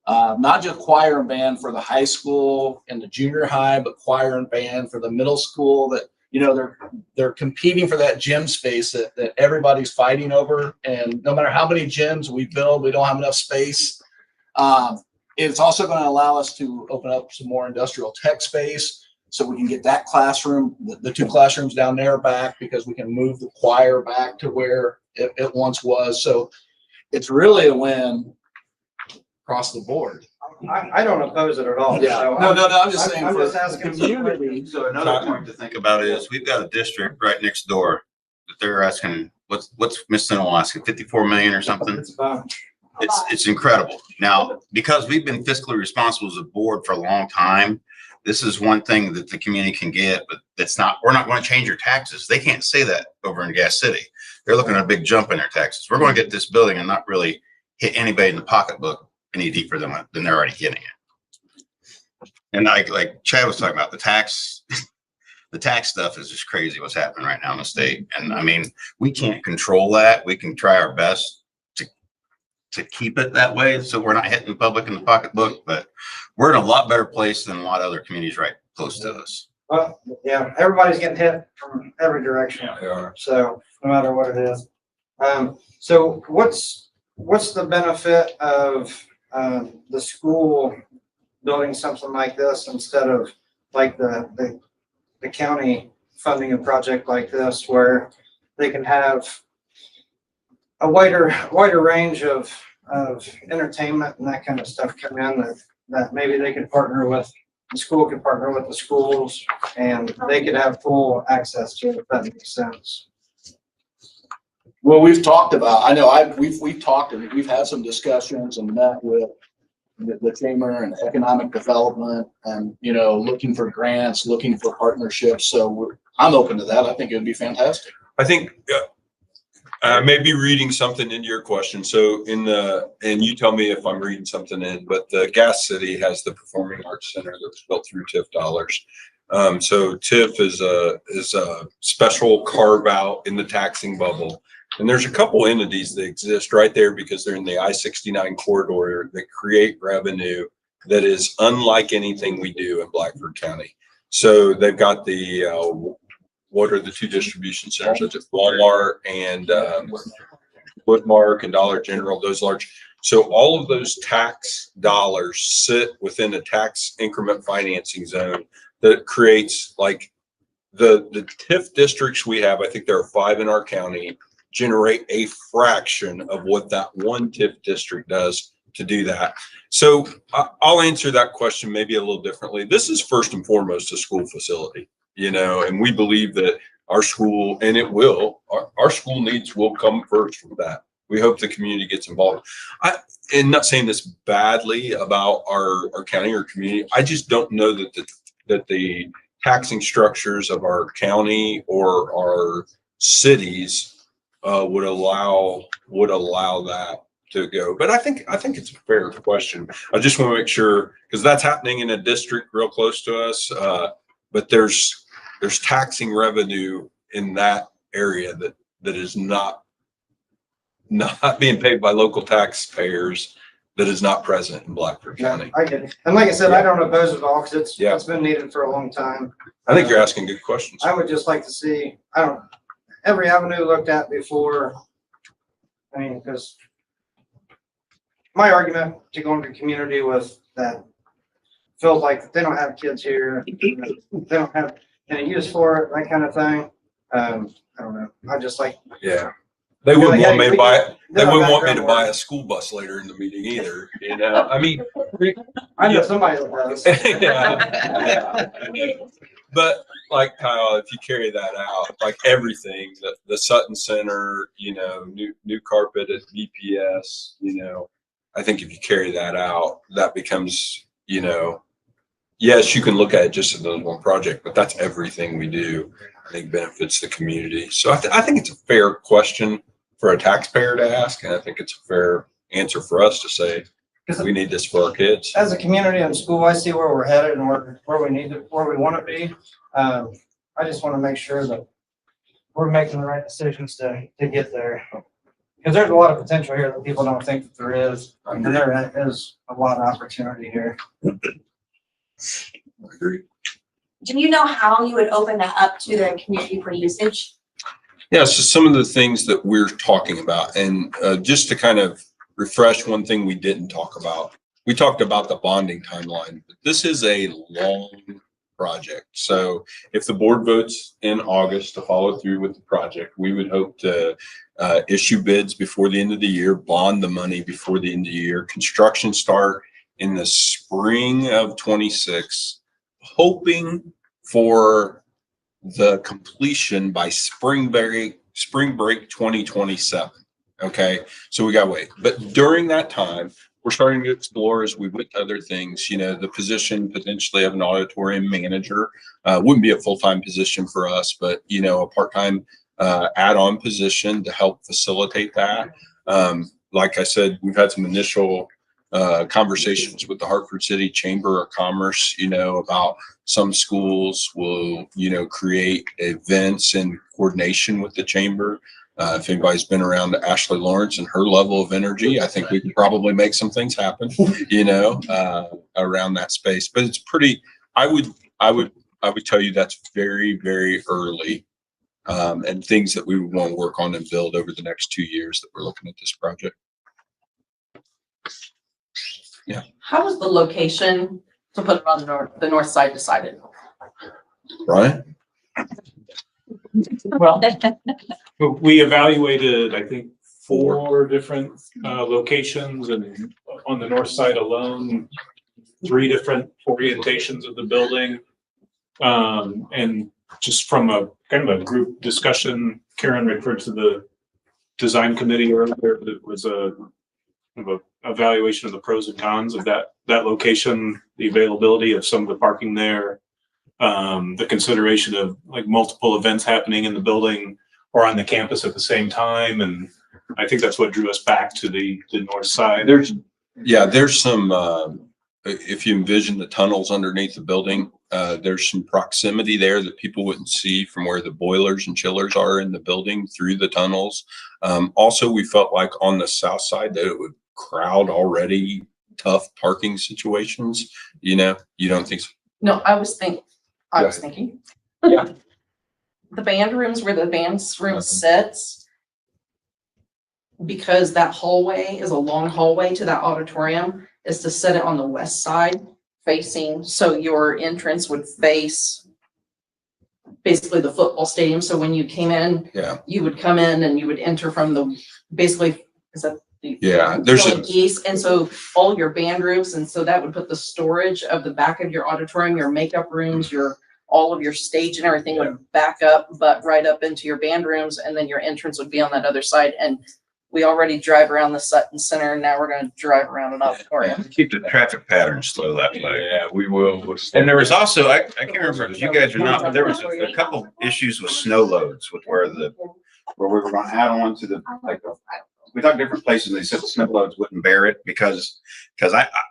not just choir and band for the high school and the junior high, but choir and band for the middle school that, they're competing for that gym space that everybody's fighting over. And no matter how many gyms we build, we don't have enough space. It's also going to allow us to open up some more industrial tech space so we can get that classroom, the 2 classrooms down there back, because we can move the choir back to where it once was. So it's really a win across the board. I don't oppose it at all. Yeah. So No. I'm just saying I'm for just asking community. So another point to think about is we've got a district right next door that they're asking, what's Miss Sinnell asking, 54 million or something? It's about It's incredible. Now, because we've been fiscally responsible as a board for a long time, this is one thing that the community can get, but we're not going to change your taxes. They can't say that over in Gas City. They're looking at a big jump in their taxes. We're going to get this building and not really hit anybody in the pocketbook any deeper than they're already hitting it. And like Chad was talking about, the tax stuff is just crazy what's happening right now in the state. And I mean, we can't control that. We can try our best to keep it that way so we're not hitting the public in the pocketbook, but we're in a lot better place than a lot of other communities right close to us. Well, yeah, everybody's getting hit from every direction. They are. So no matter what it is. So what's the benefit of the school building something like this instead of like the county funding a project like this, where they can have a wider range of entertainment and that kind of stuff come in that maybe they could partner with, the school could partner with the schools and they could have full access to it, if that makes sense. Well, we've talked about, we've talked and we've had some discussions and met with the chamber and economic development and, looking for grants, looking for partnerships. So I'm open to that. I think it would be fantastic. I think I may be reading something into your question. So and you tell me if I'm reading something in, but the Gas City has the Performing Arts Center that was built through TIF dollars. So TIF is a special carve out in the taxing bubble. And there's a couple entities that exist right there because they're in the I-69 corridor that create revenue that is unlike anything we do in Blackford County. So they've got what are the 2 distribution centers? It's Walmart and Woodmark and Dollar General, those large. So all of those tax dollars sit within a tax increment financing zone that creates like the TIF districts we have. I think there are 5 in our county, generate a fraction of what that one TIF district does to do that. So I'll answer that question maybe a little differently. This is first and foremost a school facility. And we believe that our school, and it will, our school needs will come first from that. We hope the community gets involved. And not saying this badly about our county or community. I just don't know that the taxing structures of our county or our cities would allow that to go. But I think it's a fair question. I just want to make sure, because that's happening in a district real close to us. But there's taxing revenue in that area that is not being paid by local taxpayers, that is not present in Blackford County. I get it. And like I said, I don't oppose it all because it's been needed for a long time. I think you're asking good questions. I would just like to see, every avenue looked at before I mean, because my argument to go into the community was that feels like they don't have kids here, they don't have any use for it, that kind of thing. I don't know. I just like. Yeah. They wouldn't want me to buy, they Yeah, wouldn't want me to background buy work. a school bus later in the meeting either, you know, I mean. I know somebody that does. Yeah. But like Kyle, if you carry that out, like everything, the Sutton Center, you know, new carpet at BPS, you know, I think if you carry that out, that becomes, you know, yes, you can look at it just as one project, but that's everything we do. I think benefits the community. So I think it's a fair question for a taxpayer to ask, and I think it's a fair answer for us to say we need this for our kids. As a community and school, I see where we're headed and where we need to, where we want to be. I just want to make sure that we're making the right decisions to get there. Because there's a lot of potential here that people don't think that there is, and there is a lot of opportunity here. I agree. Do you know how you would open that up to the community for usage? Yeah, so some of the things that we're talking about, and just to kind of refresh one thing we didn't talk about. We talked about the bonding timeline, but this is a long project. So if the board votes in August to follow through with the project, we would hope to issue bids before the end of the year, bond the money before the end of the year, construction start in the spring of 26, hoping for the completion by spring break 2027. Okay, so we got to wait. But during that time, we're starting to explore as we went to other things, you know, the position potentially of an auditorium manager wouldn't be a full-time position for us, but, you know, a part-time add-on position to help facilitate that. Like I said, we've had some initial conversations with the Hartford City Chamber of Commerce, you know, about some schools will, you know, create events in coordination with the chamber. If anybody's been around Ashley Lawrence and her level of energy, I think we can probably make some things happen, you know, around that space. But it's pretty, I would tell you that's very, very early, and things that we would want to work on and build over the next 2 years that we're looking at this project. Yeah. How was the location to put it on the north side decided? Brian? Well, we evaluated, I think, 4 different locations, and on the north side alone, 3 different orientations of the building. And just from a kind of a group discussion, Karen referred to the design committee earlier. It was a evaluation of the pros and cons of that location, the availability of some of the parking there, the consideration of like multiple events happening in the building or on the campus at the same time. And I think that's what drew us back to the north side. There's some, if you envision the tunnels underneath the building, there's some proximity there that people wouldn't see from where the boilers and chillers are in the building through the tunnels. Also, we felt like on the south side that it would crowd already tough parking situations. You know, you don't think so? No, I was thinking, Yeah. the band rooms where the band's room sits, because that hallway is a long hallway to that auditorium, is to set it on the west side facing, so your entrance would face basically the football stadium. So when you came in, you would come in and you would enter from the, basically, is that the there's east, and so all your band rooms, and so that would put the storage of the back of your auditorium, your makeup rooms, all of your stage and everything would back up, but right up into your band rooms, and then your entrance would be on that other side. And we already drive around the Sutton Center, and now we're going to drive around an auditorium. Keep the traffic pattern slow that way. Yeah, we will. And there was also, I can't remember if you guys are not, but there was a couple issues with snow loads with where we were going to add on to the, like, we talked different places, and they said the snow loads wouldn't bear it because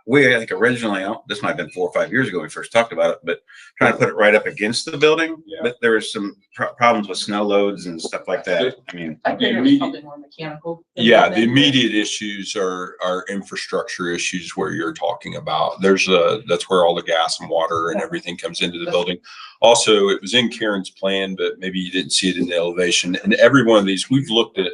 we, I think originally, this might have been 4 or 5 years ago when we first talked about it, but trying to put it right up against the building, but there was some problems with snow loads and stuff like that. I mean, I think it was probably more mechanical. Yeah, the immediate issues are infrastructure issues where you're talking about. That's where all the gas and water and everything comes into the building. Also, it was in Karen's plan, but maybe you didn't see it in the elevation. And every one of these, we've looked at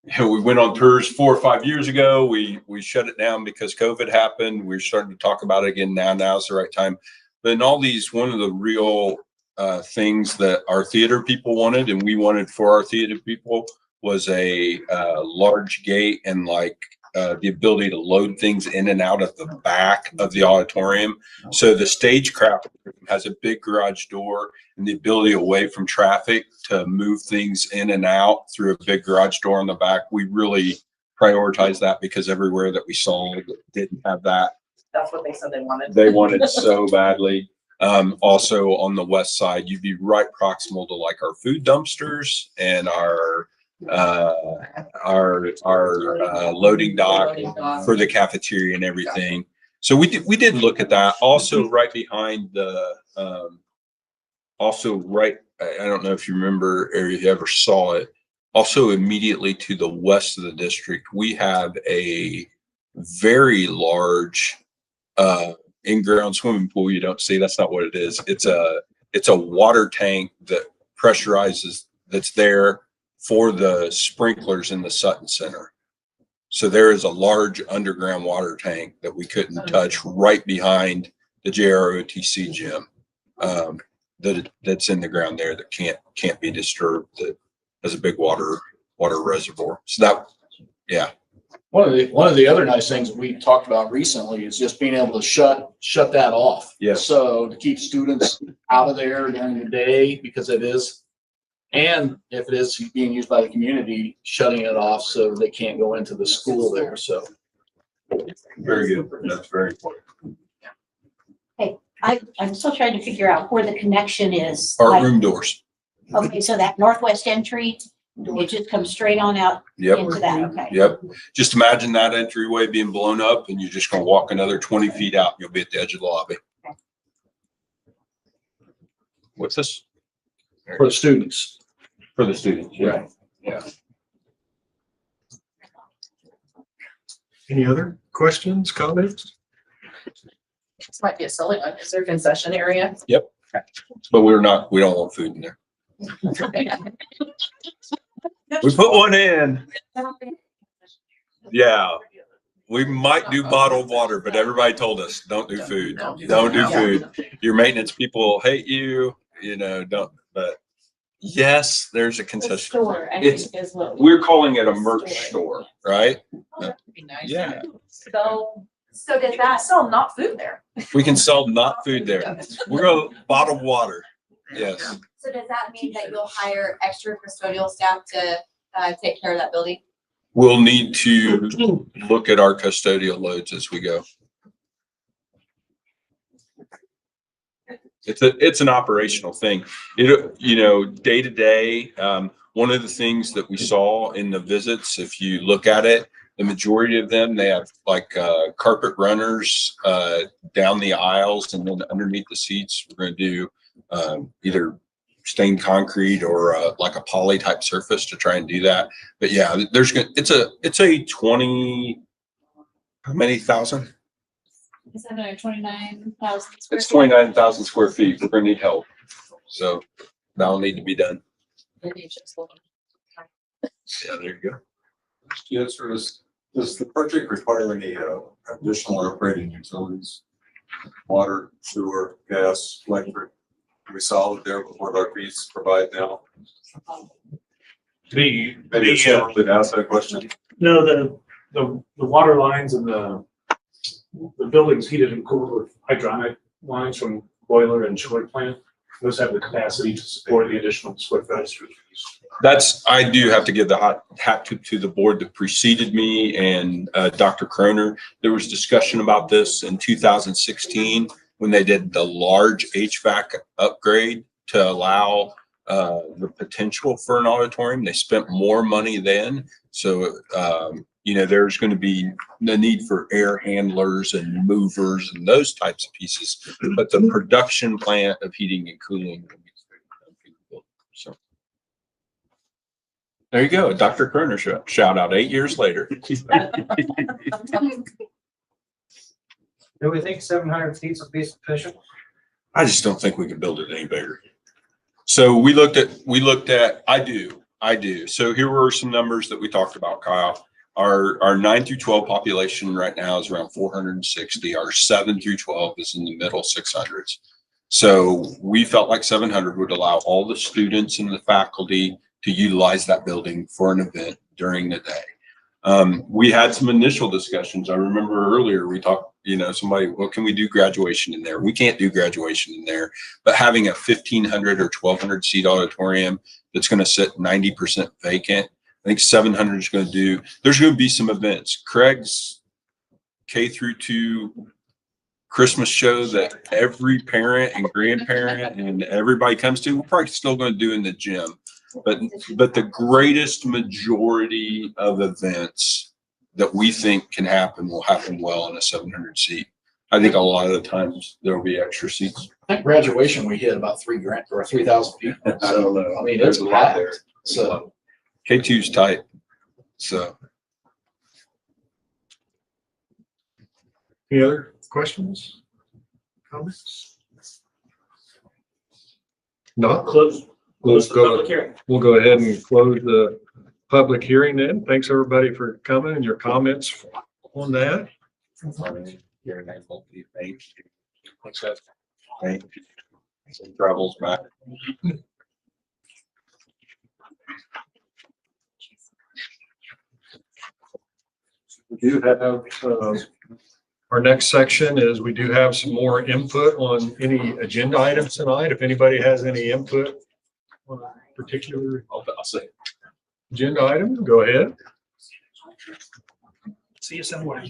we went on tours 4 or 5 years ago. We shut it down because COVID happened. We're starting to talk about it again now. Now's the right time. But in all these, one of the real things that our theater people wanted and we wanted for our theater people was a large gate and like the ability to load things in and out of the back of the auditorium. So the stagecraft has a big garage door and the ability away from traffic to move things in and out through a big garage door on the back. We really prioritize that because everywhere that we saw that didn't have that. That's what they said they wanted. They wanted so badly. Also on the west side, you'd be right proximal to like our food dumpsters and our loading dock for the cafeteria and everything. So we did look at that. Also right behind the, I don't know if you remember or if you ever saw it, also immediately to the west of the district, we have a very large in-ground swimming pool. You don't see, that's not what it is. It's a water tank that pressurizes, that's there for the sprinklers in the Sutton Center. So there is a large underground water tank that we couldn't touch right behind the JROTC gym. That's in the ground there that can't be disturbed, that has a big water reservoir. So that, yeah. One of the other nice things we talked about recently is just being able to shut that off. Yes. So to keep students out of there during the day, because it is, and if it is being used by the community, shutting it off so they can't go into the school there. So Very good. That's very important. I'm still trying to figure out where the connection is. Our Like, room doors. okay, so that northwest entry, it just comes straight on out Yep. into that, okay. Yep. Just imagine that entryway being blown up and you're just gonna walk another 20 feet out. You'll be at the edge of the lobby. What's this? for the students. For the students. Yeah. Right. Yeah. Any other questions, comments? This might be a silly one. Is there a concession area? But we don't want food in there. We put one in. Yeah. We might do bottled water, but everybody told us, don't do food. Don't do food. Your maintenance people hate you, don't, but yes, there's a concession. Store, I It's- think is what. We're calling it a merch store, right? That'd be nice. Yeah. So does that, Sell not food there. We can sell not food there. We're going to bottle water. Yes. So does that mean that you'll hire extra custodial staff to take care of that building? We'll need to look at our custodial loads as we go. It's an operational thing. Day to day, one of the things that we saw in the visits, if you look at it, the majority of them, they have like carpet runners down the aisles and then underneath the seats. We're going to do either stained concrete or like a poly type surface to try and do that. But yeah, it's a 20, how many thousand? Is that 29,000? It's 29,000 square feet. We're going to need help. So that'll need to be done. Yeah, there you go. Yes, sir. Does the project require any additional operating utilities? Water, sewer, gas, electric? Are we solid there with what our fees provide now? The, Maybe it's the, too early to ask that question. No, the water lines and the building's heated and cooled with hydronic lines from boiler and chiller plant. Those have the capacity to support the additional square footage. I do have to give the hat to the board that preceded me and Dr. Kroner. There was discussion about this in 2016 when they did the large HVAC upgrade to allow the potential for an auditorium. They spent more money then. So, there's going to be the need for air handlers and movers and those types of pieces. But the production plant of heating and cooling. So there you go. Dr. Kroner shout out 8 years later. Do we think 700 feet would be sufficient? I just don't think we can build it any bigger. So we looked at, I do. I do. So here were some numbers that we talked about, Kyle. Our 9 through 12 population right now is around 460. Our 7 through 12 is in the middle 600s. So we felt like 700 would allow all the students and the faculty to utilize that building for an event during the day. We had some initial discussions. I remember earlier we talked, somebody, well, can we do graduation in there? We can't do graduation in there, but having a 1,500 or 1,200 seat auditorium that's going to sit 90% vacant, I think 700 is going to do, there's going to be some events. Craig's K through 2 Christmas show that every parent and grandparent and everybody comes to, we're probably still going to do in the gym. But the greatest majority of events that we think can happen will happen well in a 700 seat. I think a lot of the times there will be extra seats. I think graduation, we hit about 3,000 people. I don't know. I mean, There's it's a lot packed. there. So K2's tight. So. Any other questions? Comments? No? Close We'll the public go, hearing. we'll go ahead and close the public hearing then. Thanks everybody for coming and your comments on that. Your name will be thank you. What's that? Thank you. Some travels back. We do have, our next section is we do have some more input on any agenda items tonight. If anybody has any input on a particular I'll say. agenda item, go ahead. See you somewhere.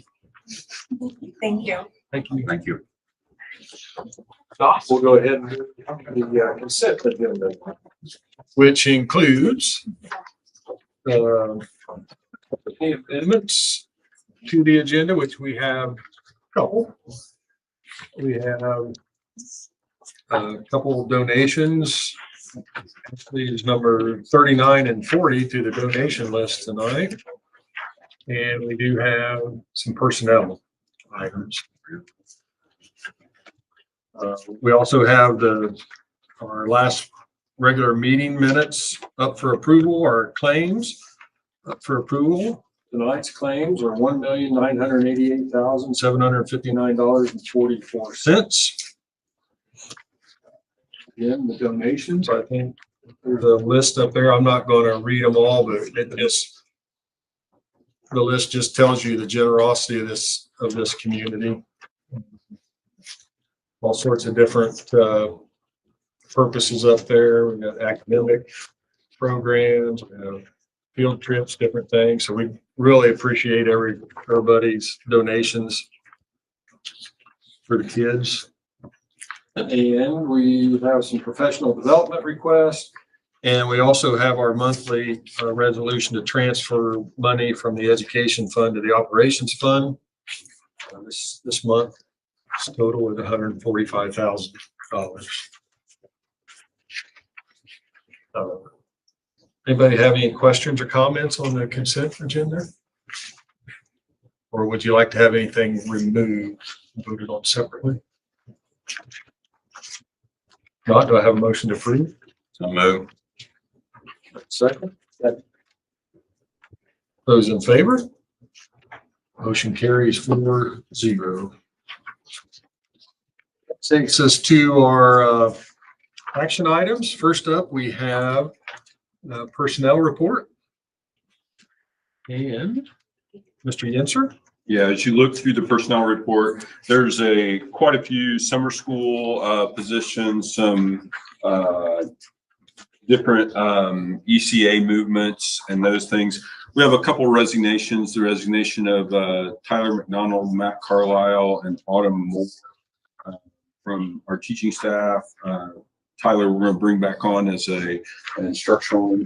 Thank you. Thank you. Thank you. We'll go ahead and do the consent agenda, which includes any amendments to the agenda, which we have a couple. We have a couple of donations. Please number 39 and 40 to the donation list tonight. And we do have some personnel items. We also have our last regular meeting minutes up for approval, our claims up for approval. Tonight's claims are $1,988,759.44. Again, the donations, I think there's a list up there. I'm not going to read them all, but the list just tells you the generosity of this community. All sorts of different purposes up there. We got academic programs, we have field trips, different things. So we really appreciate everybody's donations for the kids. And we have some professional development requests. And we also have our monthly resolution to transfer money from the education fund to the operations fund. This month, total is $145,000. Anybody have any questions or comments on the consent agenda? Or would you like to have anything removed, voted on separately? Not, do I have a motion to approve? So move. Second. Those in favor? Motion carries 4-0. Takes us to our action items. First up, we have the personnel report. And Mr. Yenser. Yeah, as you look through the personnel report, there's quite a few summer school positions, some different ECA movements and those things. We have a couple resignations, the resignation of Tyler McDonald, Matt Carlisle, and Autumn Moore from our teaching staff. Tyler, we're going to bring back on as an instructional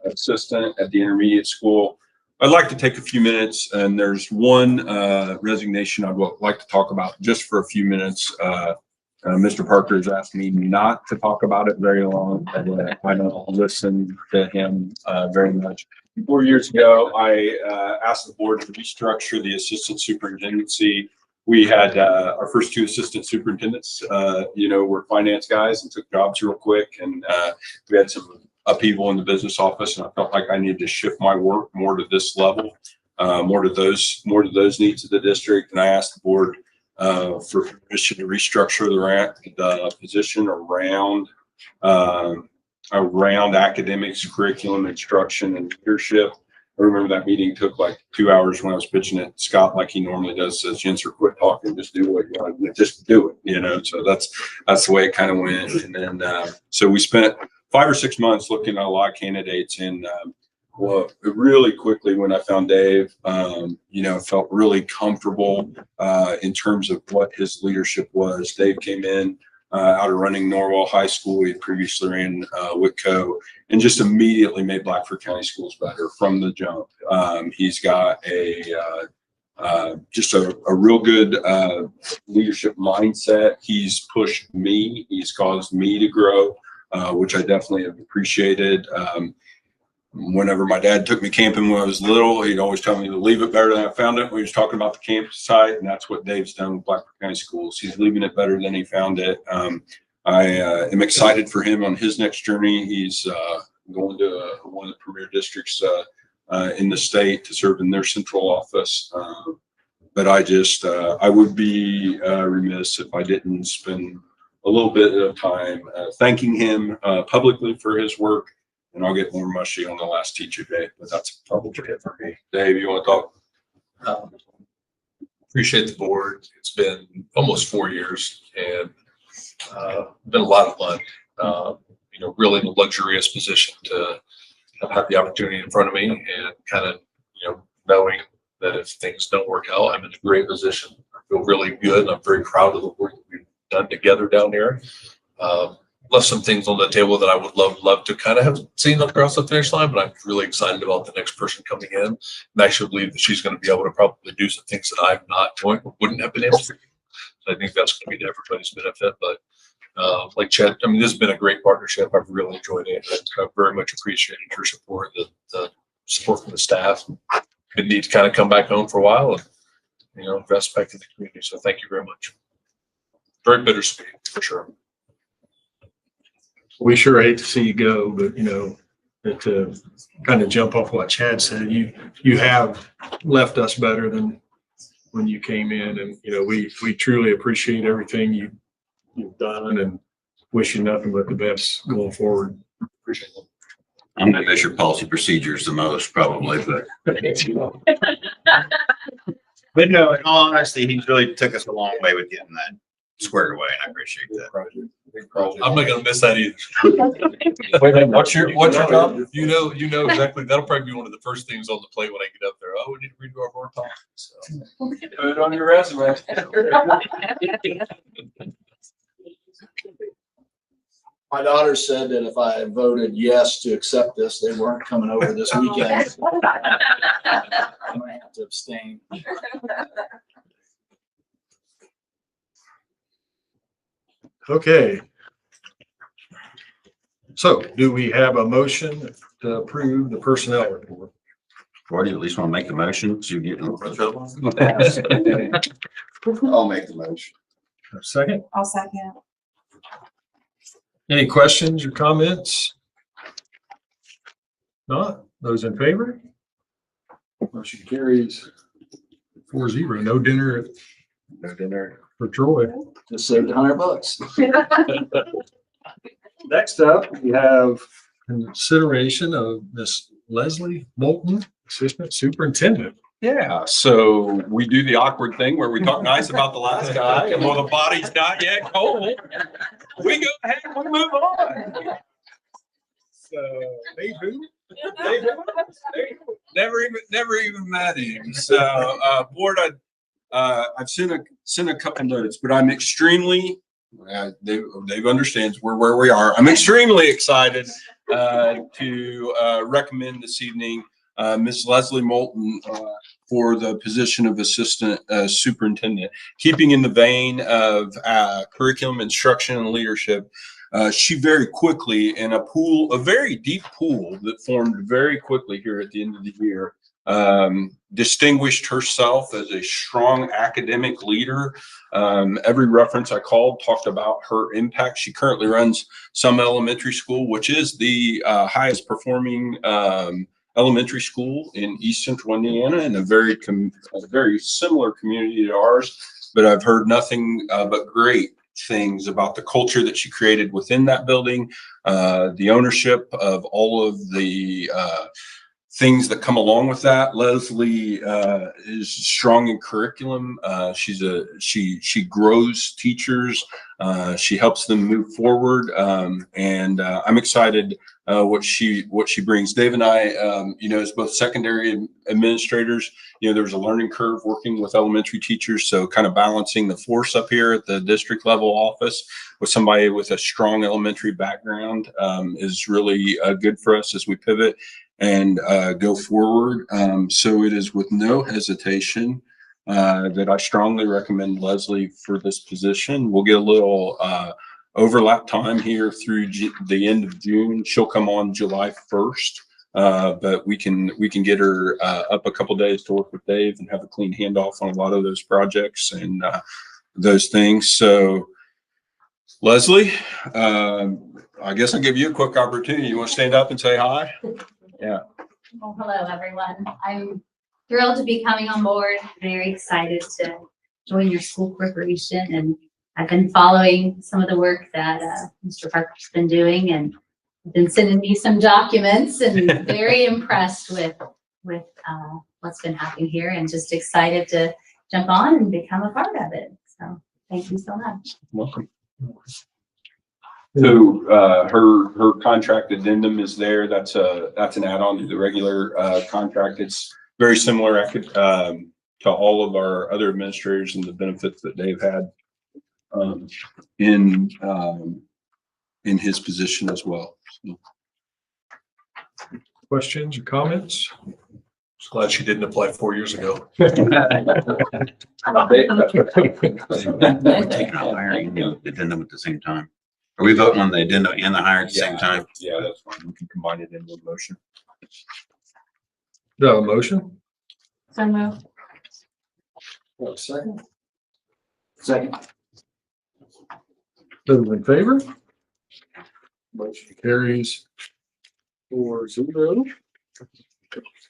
assistant at the intermediate school. I'd like to take a few minutes, and there's one resignation I'd like to talk about just for a few minutes. Mr. Parker has asked me not to talk about it very long, and I don't listen to him very much. 4 years ago, I asked the board to restructure the assistant superintendency. We had our first two assistant superintendents, were finance guys and took jobs real quick, and we had some upheaval in the business office, and I felt like I needed to shift my work more to this level, more to those needs of the district. And I asked the board for permission to restructure the position around academics, curriculum, instruction, and leadership. I remember that meeting took like 2 hours when I was pitching it. Scott, like he normally does, says, Jensser, quit talking, just do what you want, just do it, you know? So that's the way it kind of went. And then, so we spent 5 or 6 months looking at a lot of candidates, and well, really quickly when I found Dave, felt really comfortable in terms of what his leadership was. Dave came in out of running Norwell High School. He had previously ran Whitco, and just immediately made Blackford County schools better from the jump. He's got just a real good leadership mindset. He's pushed me. He's caused me to grow, which I definitely have appreciated. Whenever my dad took me camping when I was little, he'd always tell me to leave it better than I found it when he was talking about the campus site. And that's what Dave's done with Blackford County Schools. He's leaving it better than he found it. I am excited for him on his next journey. He's going to one of the premier districts in the state to serve in their central office. But I would be remiss if I didn't spend a little bit of time thanking him publicly for his work. And I'll get more mushy on the last teacher day, but that's probably it for me. Dave, you want to talk? Appreciate the board. It's been almost 4 years, and been a lot of fun. Really in a luxurious position to have the opportunity in front of me, and kind of, knowing that if things don't work out, I'm in a great position. I feel really good. I'm very proud of the work that we've done together down here. Left some things on the table that I would love to kind of have seen across the finish line, but I'm really excited about the next person coming in. And I actually believe that she's going to be able to probably do some things that I'm not doing, or wouldn't have been able to. So I think that's going to be to everybody's benefit. But like Chad, I mean, this has been a great partnership. I've really enjoyed it. I've very much appreciated your support, the support from the staff. Good need to kind of come back home for a while and, invest back in the community. So thank you very much. Very bittersweet for sure. We sure hate to see you go, but to kind of jump off what Chad said, you have left us better than when you came in, and we truly appreciate everything you've done, and wish you nothing but the best going forward. Appreciate it. I'm gonna miss your policy procedures the most, probably, but but no, in all honesty, he really took us a long way with getting that squared away, and I appreciate that. I'm not gonna miss that either. Wait a minute, what's your job? You know exactly. That'll probably be one of the first things on the plate when I get up there. Oh, we need to redo our board policy. So. Put it on your resume. My daughter said that if I voted yes to accept this, they weren't coming over this weekend. I'm gonna have to abstain. Okay. So do we have a motion to approve the personnel report? Or do you at least want to make the motion so you get in the front of I'll make the motion. A second? I'll second. Any questions or comments? Not? Those in favor? Motion carries 4-0. No dinner for Troy. Just saved $100. Next up, we have consideration of Miss Leslie Moulton, Assistant Superintendent. Yeah, so we do the awkward thing where we talk nice about the last guy, and while the body's not yet cold, we go ahead and we move on. So, hey, who? Never even met him. So, board, I've sent a couple notes, but I'm extremely, Dave understands where we are. I'm extremely excited to recommend this evening Miss Leslie Moulton for the position of Assistant Superintendent. Keeping in the vein of curriculum, instruction, and leadership, she very quickly, in a very deep pool that formed very quickly here at the end of the year, distinguished herself as a strong academic leader. Every reference I called talked about her impact. She currently runs some elementary school, which is the highest performing elementary school in East Central Indiana, in a very similar community to ours. But I've heard nothing but great things about the culture that she created within that building, the ownership of all of the things that come along with that. Leslie is strong in curriculum. She grows teachers. She helps them move forward, and I'm excited what she brings. Dave and I, as both secondary administrators, there was a learning curve working with elementary teachers. So kind of balancing the force up here at the district level office with somebody with a strong elementary background is really good for us as we pivot and go forward. So it is with no hesitation that I strongly recommend Leslie for this position. We'll get a little overlap time here through the end of June. She'll come on July 1st, but we can get her up a couple days to work with Dave and have a clean handoff on a lot of those projects and those things. So Leslie, I guess I'll give you a quick opportunity. You want to stand up and say hi? Yeah. Well, hello, everyone. I'm thrilled to be coming on board. Very excited to join your school corporation, and I've been following some of the work that Mr. Parker's been doing, and been sending me some documents, and very impressed with what's been happening here, and just excited to jump on and become a part of it. So thank you so much. Welcome. So her contract addendum is there. That's an add-on to the regular contract. It's very similar to all of our other administrators and the benefits that they've had in his position as well. So. Questions or comments? Just glad she didn't apply 4 years ago. Taking out hiring the addendum at the same time. Are we voting on the addendum and the hire at the same time? Yeah, that's fine. We can combine it into a motion. No motion? So moved. Second. Second. Those in favor? Motion carries 4-0.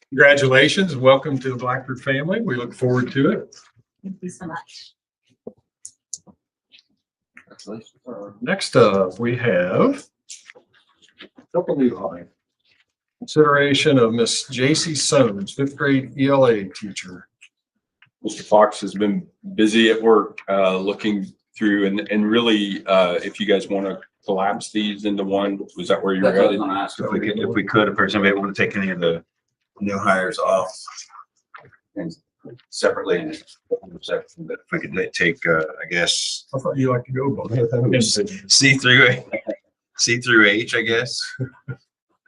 Congratulations. Welcome to the Blackford family. We look forward to it. Thank you so much. Next up, we have couple new hires. Consideration of Miss J.C. Sones, 5th grade ELA teacher. Mr. Fox has been busy at work looking through and really, if you guys want to collapse these into one, was that where you were headed? If we could, if somebody want to take any of the new hires off and separately, but if we could take, I guess. I thought you like to go both. C through H, I guess,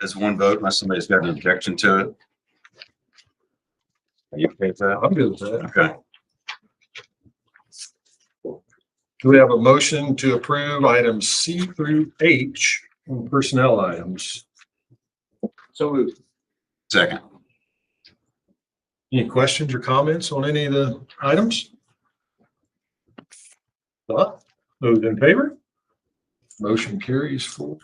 as one vote, unless somebody's got an objection to it. Are you okay with that? I'm good with that. Okay. Do we have a motion to approve items C through H on personnel items? So moved. Second. Any questions or comments on any of the items? Those in favor? Motion carries 4-0.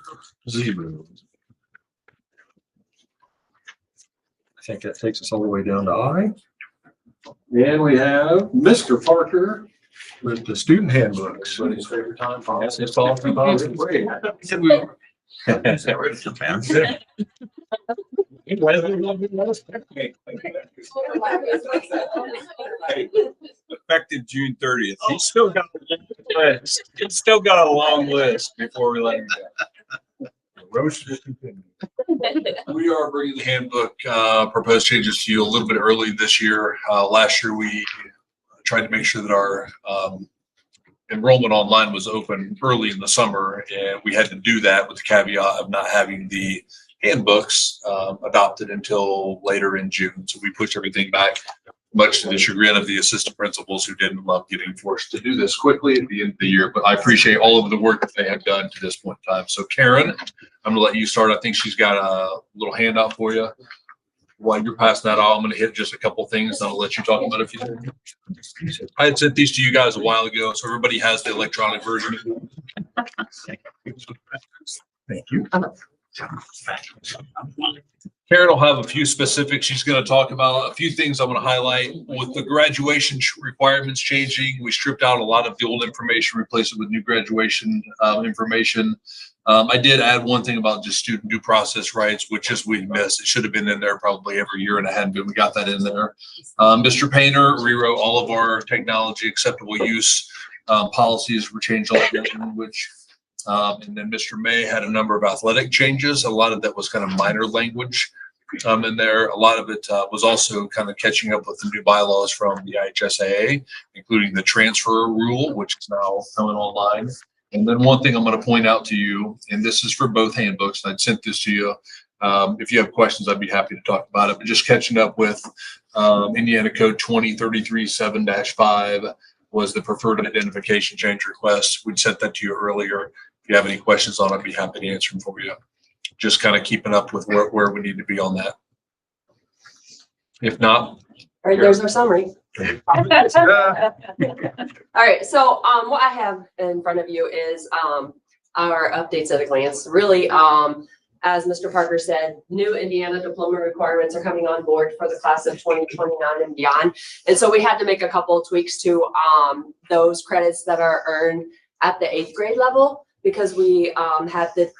I think that takes us all the way down to I. And we have Mr. Parker with the student handbooks. Everybody's favorite time. Yes, it's all about it. Effective June 30th. He's still got a long list. He's still got a long list before we let him go. We are bringing the handbook proposed changes to you a little bit early this year. Last year, we tried to make sure that our enrollment online was open early in the summer, and we had to do that with the caveat of not having the handbooks adopted until later in June. So we pushed everything back, much to the chagrin of the assistant principals who didn't love getting forced to do this quickly at the end of the year. But I appreciate all of the work that they have done to this point in time. So Karen, I'm gonna let you start. I think she's got a little handout for you. while you're passing that out, I'm gonna hit just a couple things and I'll let you talk about a few things. I had sent these to you guys a while ago, so everybody has the electronic version. Thank you. Karen will have a few specifics. She's going to talk about a few things I'm going to highlight. With the graduation requirements changing, we stripped out a lot of the old information, replaced it with new graduation information. I did add one thing about just student due process rights, which is we missed. It should have been in there probably every year and a half, but we got that in there. Mr. Painter rewrote all of our technology acceptable use policies. We changed all of that language. And then Mr. May had a number of athletic changes. A lot of that was kind of minor language in there. A lot of it was also kind of catching up with the new bylaws from the IHSAA, including the transfer rule, which is now coming online. And then one thing I'm going to point out to you, and this is for both handbooks, and I'd sent this to you. If you have questions, I'd be happy to talk about it. But just catching up with Indiana Code 2033-7-5 was the preferred identification change request. We'd sent that to you earlier. If you have any questions on it, I'd be happy to answer them for you. Just kind of keeping up with where we need to be on that. If not. All right, there's our summary. All right, so what I have in front of you is our updates at a glance. Really, as Mr. Parker said, new Indiana diploma requirements are coming on board for the class of 2029 and beyond. And so we had to make a couple of tweaks to those credits that are earned at the 8th grade level, because we had the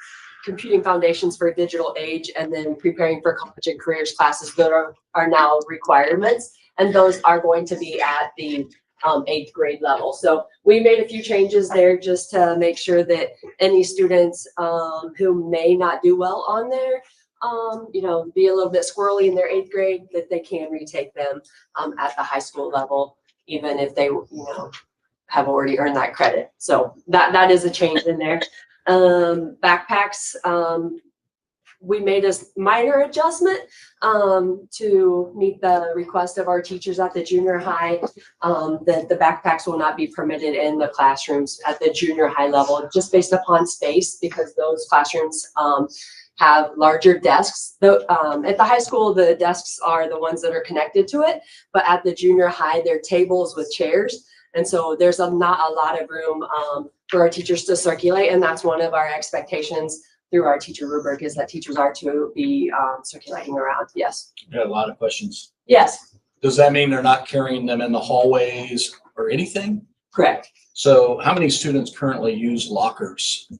computing foundations for digital age and then preparing for college and careers classes that are now requirements. And those are going to be at the 8th grade level. So we made a few changes there just to make sure that any students who may not do well on there, be a little bit squirrely in their 8th grade, that they can retake them at the high school level, even if they, have already earned that credit. So that is a change in there. Backpacks, we made a minor adjustment to meet the request of our teachers at the junior high, that the backpacks will not be permitted in the classrooms at the junior high level, just based upon space, because those classrooms have larger desks. At the high school, the desks are the ones that are connected to it, but at the junior high, they're tables with chairs. And so there's not a lot of room for our teachers to circulate. And that's one of our expectations through our teacher rubric, is that teachers are to be circulating around. Yes. I got a lot of questions. Yes. Does that mean they're not carrying them in the hallways or anything? Correct. So how many students currently use lockers?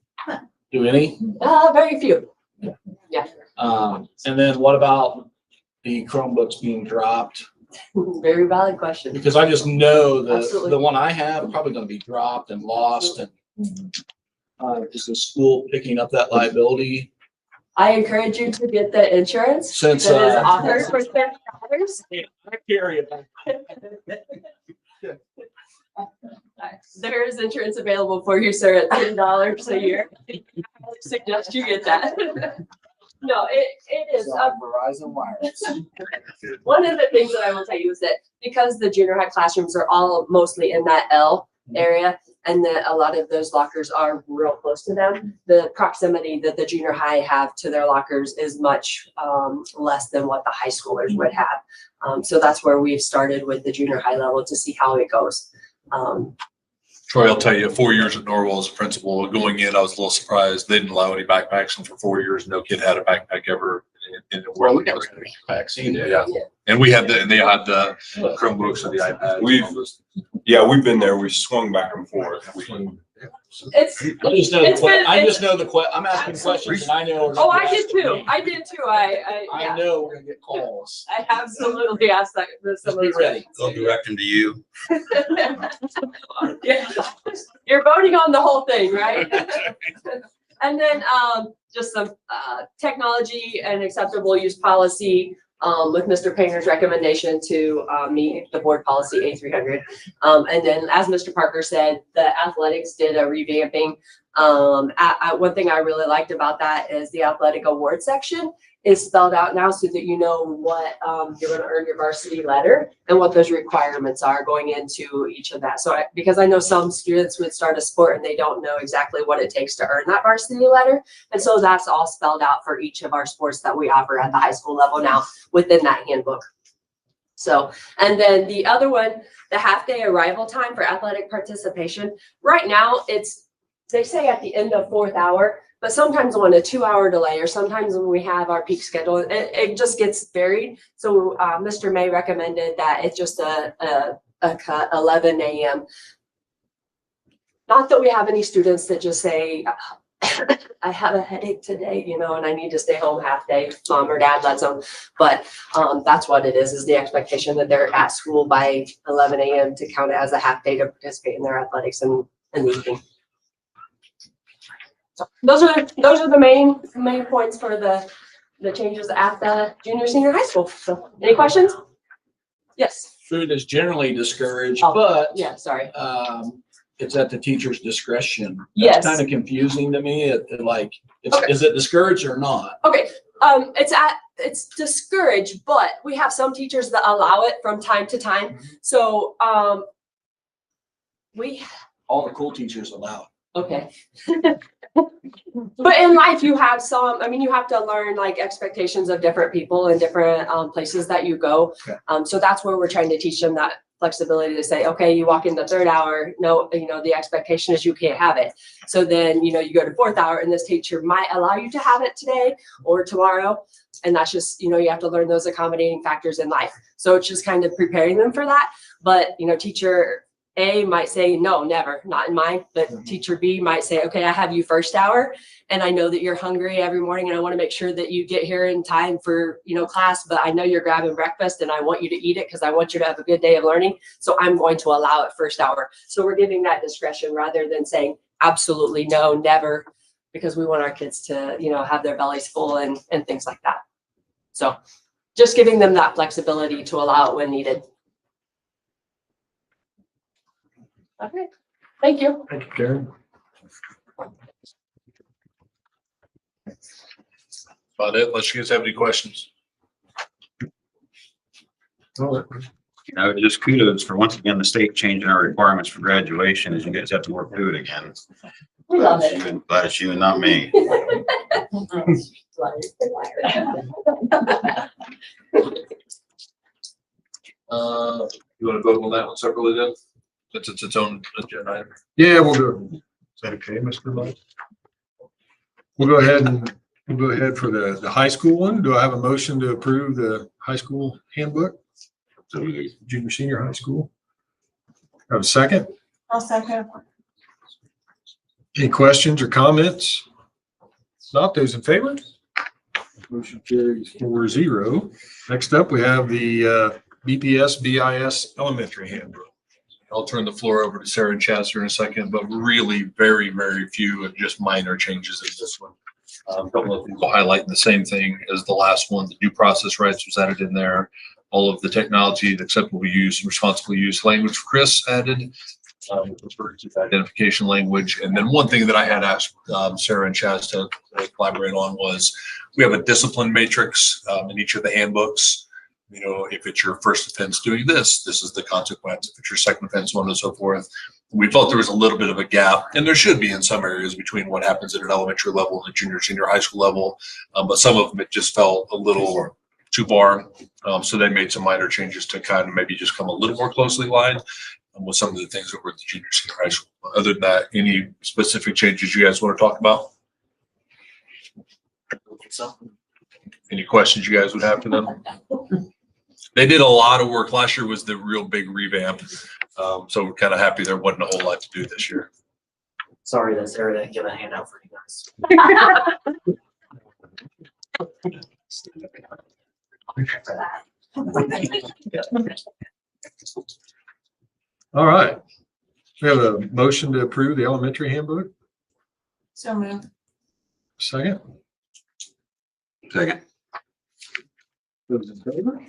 Do any? Very few. Yeah. And then what about the Chromebooks being dropped? Very valid question. Because I just know Absolutely. the one I have probably going to be dropped and lost, and is the school picking up that liability? I encourage you to get the insurance Since that is offered for $30. I carry it. There is insurance available for you, sir, at $10 a year. I suggest you get that. No, it is. Verizon Wireless. One of the things that I will tell you is that because the junior high classrooms are all mostly in that L area, and that a lot of those lockers are real close to them, the proximity that the junior high have to their lockers is much less than what the high schoolers would have. So that's where we've started with the junior high level to see how it goes. Troy, I'll tell you, 4 years at Norwell as a principal, going in, I was a little surprised. They didn't allow any backpacks, and for 4 years, no kid had a backpack ever in the world. We never had backpacks either. Yeah. And they had the Chromebooks and the iPads. We've been there. We swung back and forth. I just know I'm asking questions, and I know. Oh, I did too. I know we're gonna get calls. I absolutely asked that. Just be ready. They'll direct them to you. Yeah. You're voting on the whole thing, right? And then just some technology and acceptable use policy with Mr. Painter's recommendation to meet the board policy A300. And then, as Mr. Parker said, the athletics did a revamping. One thing I really liked about that is the athletic award section is spelled out now so that you know what you're going to earn your varsity letter and what those requirements are going into each of that. So because I know some students would start a sport and they don't know exactly what it takes to earn that varsity letter. And so that's all spelled out for each of our sports that we offer at the high school level now within that handbook. So, and then the other one, the half-day arrival time for athletic participation. Right now, they say at the end of 4th hour, but sometimes on a 2-hour delay, or sometimes when we have our peak schedule, it just gets varied. So Mr. May recommended that it's just a cut 11 a.m. Not that we have any students that just say, I have a headache today, you know, and I need to stay home half day. Mom or dad lets them, but that's what it is the expectation that they're at school by 11 a.m. to count it as a half day to participate in their athletics and the evening. So those are the main points for the changes at the junior senior high school. So any questions? Yes. Food is generally discouraged, Oh, but yeah, sorry. It's at the teacher's discretion. Yes. That's kind of confusing to me. Okay. Is it discouraged or not? Okay. It's discouraged, but we have some teachers that allow it from time to time. So All the cool teachers allow it. Okay. But in life, you have you have to learn like expectations of different people and different places that you go. Okay. So that's where we're trying to teach them that flexibility to say, okay, you walk in the 3rd hour, no, the expectation is you can't have it. So then, you go to 4th hour and this teacher might allow you to have it today or tomorrow. And that's just, you have to learn those accommodating factors in life. So it's just kind of preparing them for that. But, teacher A might say, no, never, not in mine. But teacher B might say, okay, I have you 1st hour and I know that you're hungry every morning and I want to make sure that you get here in time for, class, but I know you're grabbing breakfast and I want you to eat it because I want you to have a good day of learning. So I'm going to allow it 1st hour. So we're giving that discretion rather than saying absolutely no, never, because we want our kids to, have their bellies full and things like that. So just giving them that flexibility to allow it when needed. Okay, thank you. Thank you, Karen. About it, unless you guys have any questions. Just kudos for once again, the state changing our requirements for graduation as you guys have to work through it again. We love it. Glad it's you and not me. You want to vote on that one separately then? Since it's its own agenda item. Yeah, we'll do it. Is that okay, Mr. Mike? We'll go ahead for the high school one. Do I have a motion to approve the high school handbook? Junior, senior high school. Have a second? I'll second. Any questions or comments? Not those in favor? Motion carries 4-0. Next up, we have the BPS BIS elementary handbook. I'll turn the floor over to Sarah and Chester in a second, but really very, very few and just minor changes in this one. A couple of things will highlight the same thing as the last one. The due process rights was added in there. All of the technology, the acceptable use and responsible use language for Chris added. Identification language. And then one thing that I had asked Sarah and Chaz to collaborate on was we have a discipline matrix in each of the handbooks. If it's your first offense doing this, this is the consequence. If it's your second offense, so on and so forth. We felt there was a little bit of a gap, and there should be in some areas between what happens at an elementary level and a junior, senior high school level. But some of them, it just felt a little too far. So they made some minor changes to kind of maybe just come a little more closely aligned with some of the things that were at the junior, senior high school. Other than that, any specific changes you guys want to talk about? Any questions you guys would have for them? They did a lot of work. Last year was the real big revamp. So we're kind of happy there wasn't a whole lot to do this year. Sorry that Sarah didn't give a handout for you guys. All right. We have a motion to approve the elementary handbook. So moved. Second. Second. Those in favor?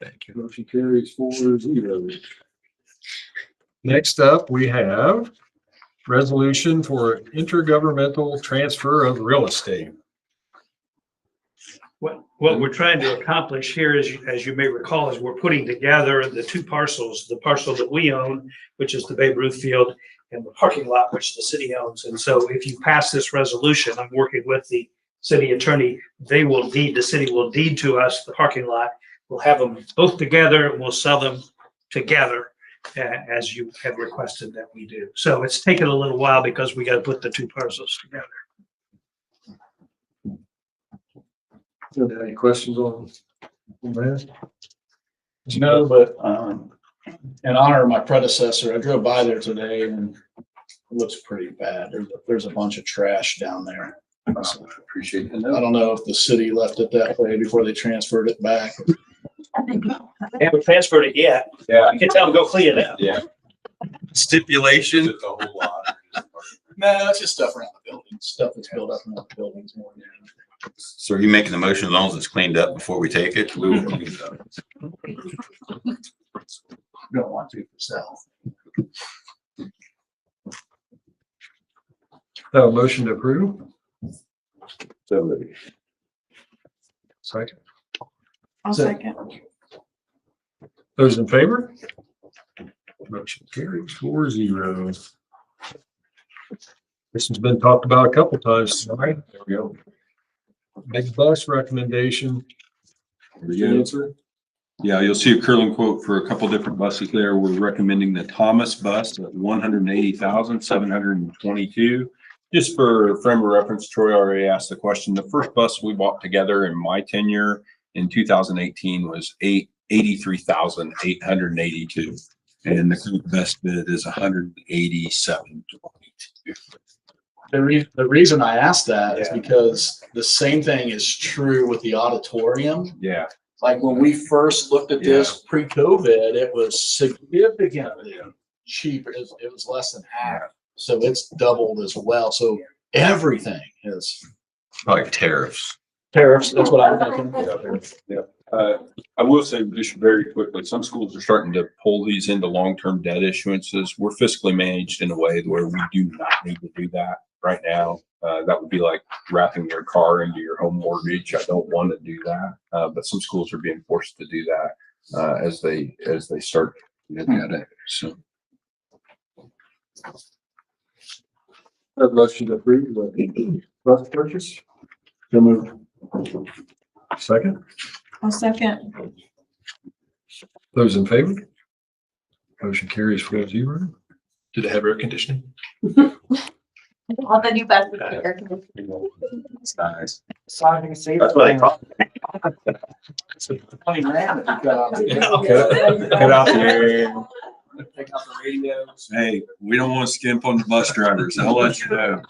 Thank you. Motion carries 4-0. Next up, we have resolution for intergovernmental transfer of real estate. What we're trying to accomplish here is, as you may recall, is we're putting together the two parcels, the parcel that we own, which is the Babe Ruth Field, and the parking lot, which the city owns. And so if you pass this resolution, I'm working with the city attorney, the city will deed to us the parking lot. We'll have them both together, and we'll sell them together as you have requested that we do. So it's taken a little while because we got to put the two parcels together. Any questions on that? No, but in honor of my predecessor, I drove by there today and it looks pretty bad. There's a bunch of trash down there. So, Appreciate it. I don't know if the city left it that way before they transferred it back. They haven't transferred it yet. Yeah. You can tell them, go clean it up. Yeah. Stipulation. It's a whole lot. No, it's just stuff around the buildings, stuff that's built up around the buildings more than. So are you making the motion as long as it's cleaned up before we take it? We will clean it up. Don't want to for sale. A motion to approve? So Second. I'll second. Those in favor? Motion carries 4-0. This has been talked about a couple times tonight. There we go. Big bus recommendation. yeah, you'll see a curling quote for a couple different buses there. We're recommending the Thomas bus at 180,722. Just for frame of reference, Troy already asked the question. The first bus we bought together in my tenure in 2018 was 83,882. And the current best bid is 187.22. The reason I asked that is because the same thing is true with the auditorium. Yeah. Like when we first looked at this pre-COVID, it was significantly cheaper. It was less than half. So it's doubled as well. So everything is Like tariffs. tariffs. That's what I'm thinking. Yeah. I will say just very quickly, some schools are starting to pull these into long-term debt issuances. We're fiscally managed in a way where we do not need to do that right now. That would be like wrapping your car into your home mortgage. I don't want to do that. But some schools are being forced to do that as they start looking at it. So. A motion to approve the bus purchase. So moved. Second. I'll second. Those in favor? Motion carries 4-0. Do they have air conditioning? All the new buses with air conditioning. It's nice. That's what they call it. $20 grand if you cut out the- Cut out the air. Take out the radios. Hey, we don't want to skimp on the bus drivers. I'll let you know.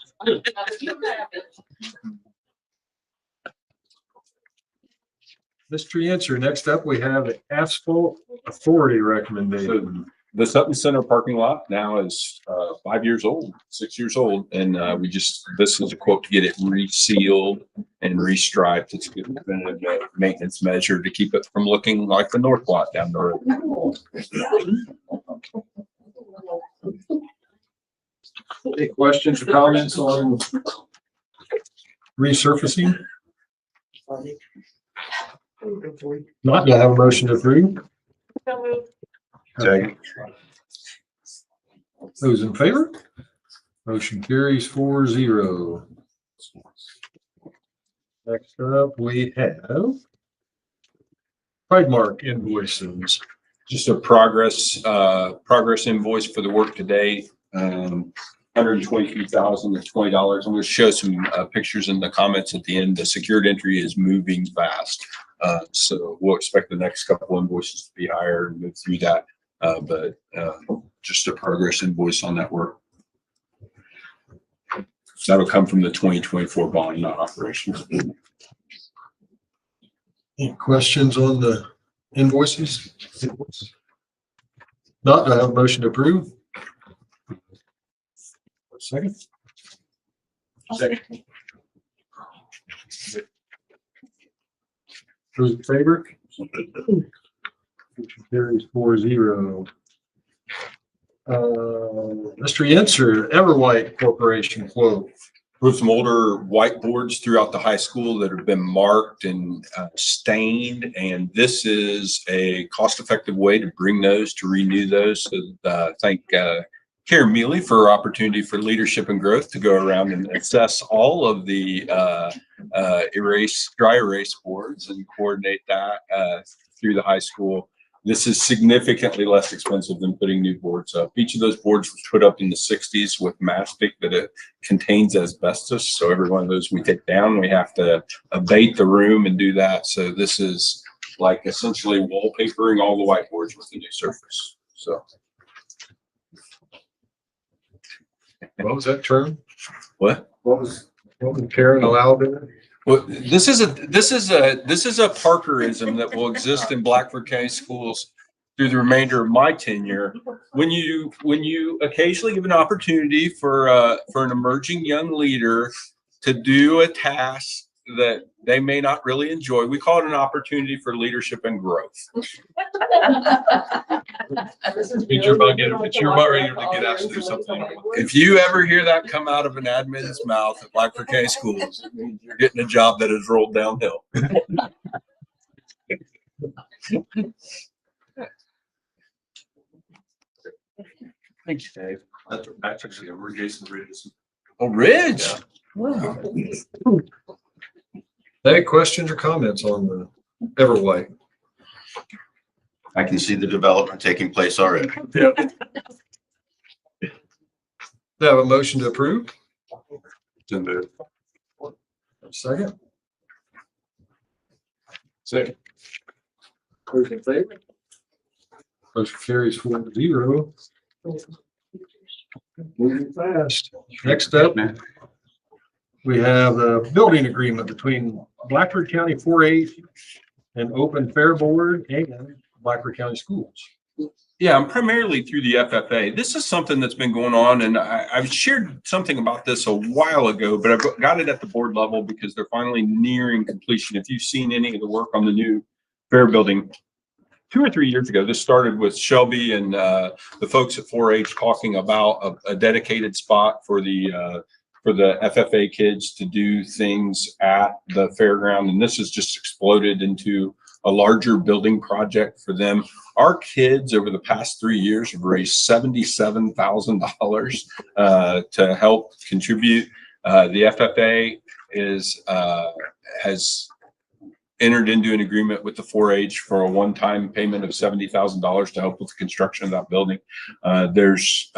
Mr. Answer, next up, we have the asphalt authority recommendation. So the Sutton Center parking lot now is 5 years old, 6 years old. And this is a quote to get it resealed and restriped. It's a good preventative maintenance measure to keep it from looking like the north lot down the road. Any questions or comments on resurfacing? Not to have a motion to approve. Second. Those in favor? Motion carries 4-0. Next up, we have Pride Mark invoices. Just a progress invoice for the work today. $123,020. I'm going to show some pictures in the comments at the end. The secured entry is moving fast. So we'll expect the next couple invoices to be higher and move through that. But just a progress invoice on that work. So that'll come from the 2024 bond, not operations. Any questions on the invoices? Not to have a motion to approve. Second. Second. Those in favor? Motion carries 4-0. Mr. Yenser, Everwhite Corporation quote, with some older whiteboards throughout the high school that have been marked and stained. And this is a cost-effective way to bring those, to renew those. So thank Karen Mealy for her opportunity for leadership and growth to go around and assess all of the dry erase boards and coordinate that through the high school. This is significantly less expensive than putting new boards up. Each of those boards was put up in the 60s with mastic that it contains asbestos. So every one of those we take down, we have to abate the room and do that. So this is like essentially wallpapering all the whiteboards with the new surface. So. What was that term? What? What was Karen allowed in it? Well, this is a Parkerism that will exist in Blackford County schools through the remainder of my tenure. When you occasionally give an opportunity for an emerging young leader to do a task that they may not really enjoy, we call it an opportunity for leadership and growth. You're about ready to get asked to do something. If you ever hear that come out of an admin's mouth at Blackford County Schools, it means you're getting a job that has rolled downhill. Thank you, Dave. That's actually over Jason Ridge. Oh, Ridge. Wow. Any questions or comments on the Everwhite? I can see the development taking place already. Yeah. Do I have a motion to approve? Second? Second. Those in favor? Motion carries 4-0. Moving fast. Next up, we have the building agreement between Blackford County 4-H and Open Fair Board and Blackford County Schools. Yeah, and primarily through the FFA. This is something that's been going on, and I've shared something about this a while ago, but I've got it at the board level because they're finally nearing completion. If you've seen any of the work on the new fair building, 2 or 3 years ago, this started with Shelby and the folks at 4-H talking about a dedicated spot for the FFA kids to do things at the fairground. And this has just exploded into a larger building project for them. Our kids over the past 3 years have raised $77,000 to help contribute. The FFA has entered into an agreement with the 4-H for a one-time payment of $70,000 to help with the construction of that building. There's,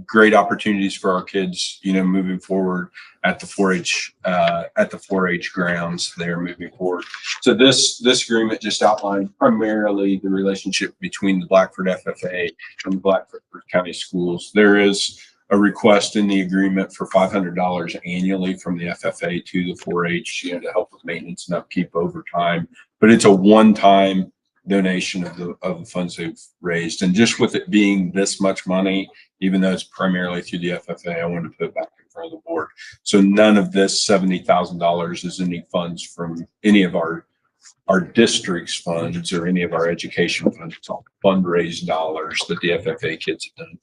great opportunities for our kids, moving forward at the 4-H grounds there moving forward. So this agreement just outlined primarily the relationship between the Blackford FFA and the Blackford County Schools. There is a request in the agreement for $500 annually from the FFA to the 4-H, to help with maintenance and upkeep over time. But it's a one-time donation of the funds they've raised. And just with it being this much money, even though it's primarily through the FFA, I wanted to put it back in front of the board. So none of this $70,000 is any funds from any of our district's funds or any of our education funds. It's all fundraised dollars that the FFA kids have done.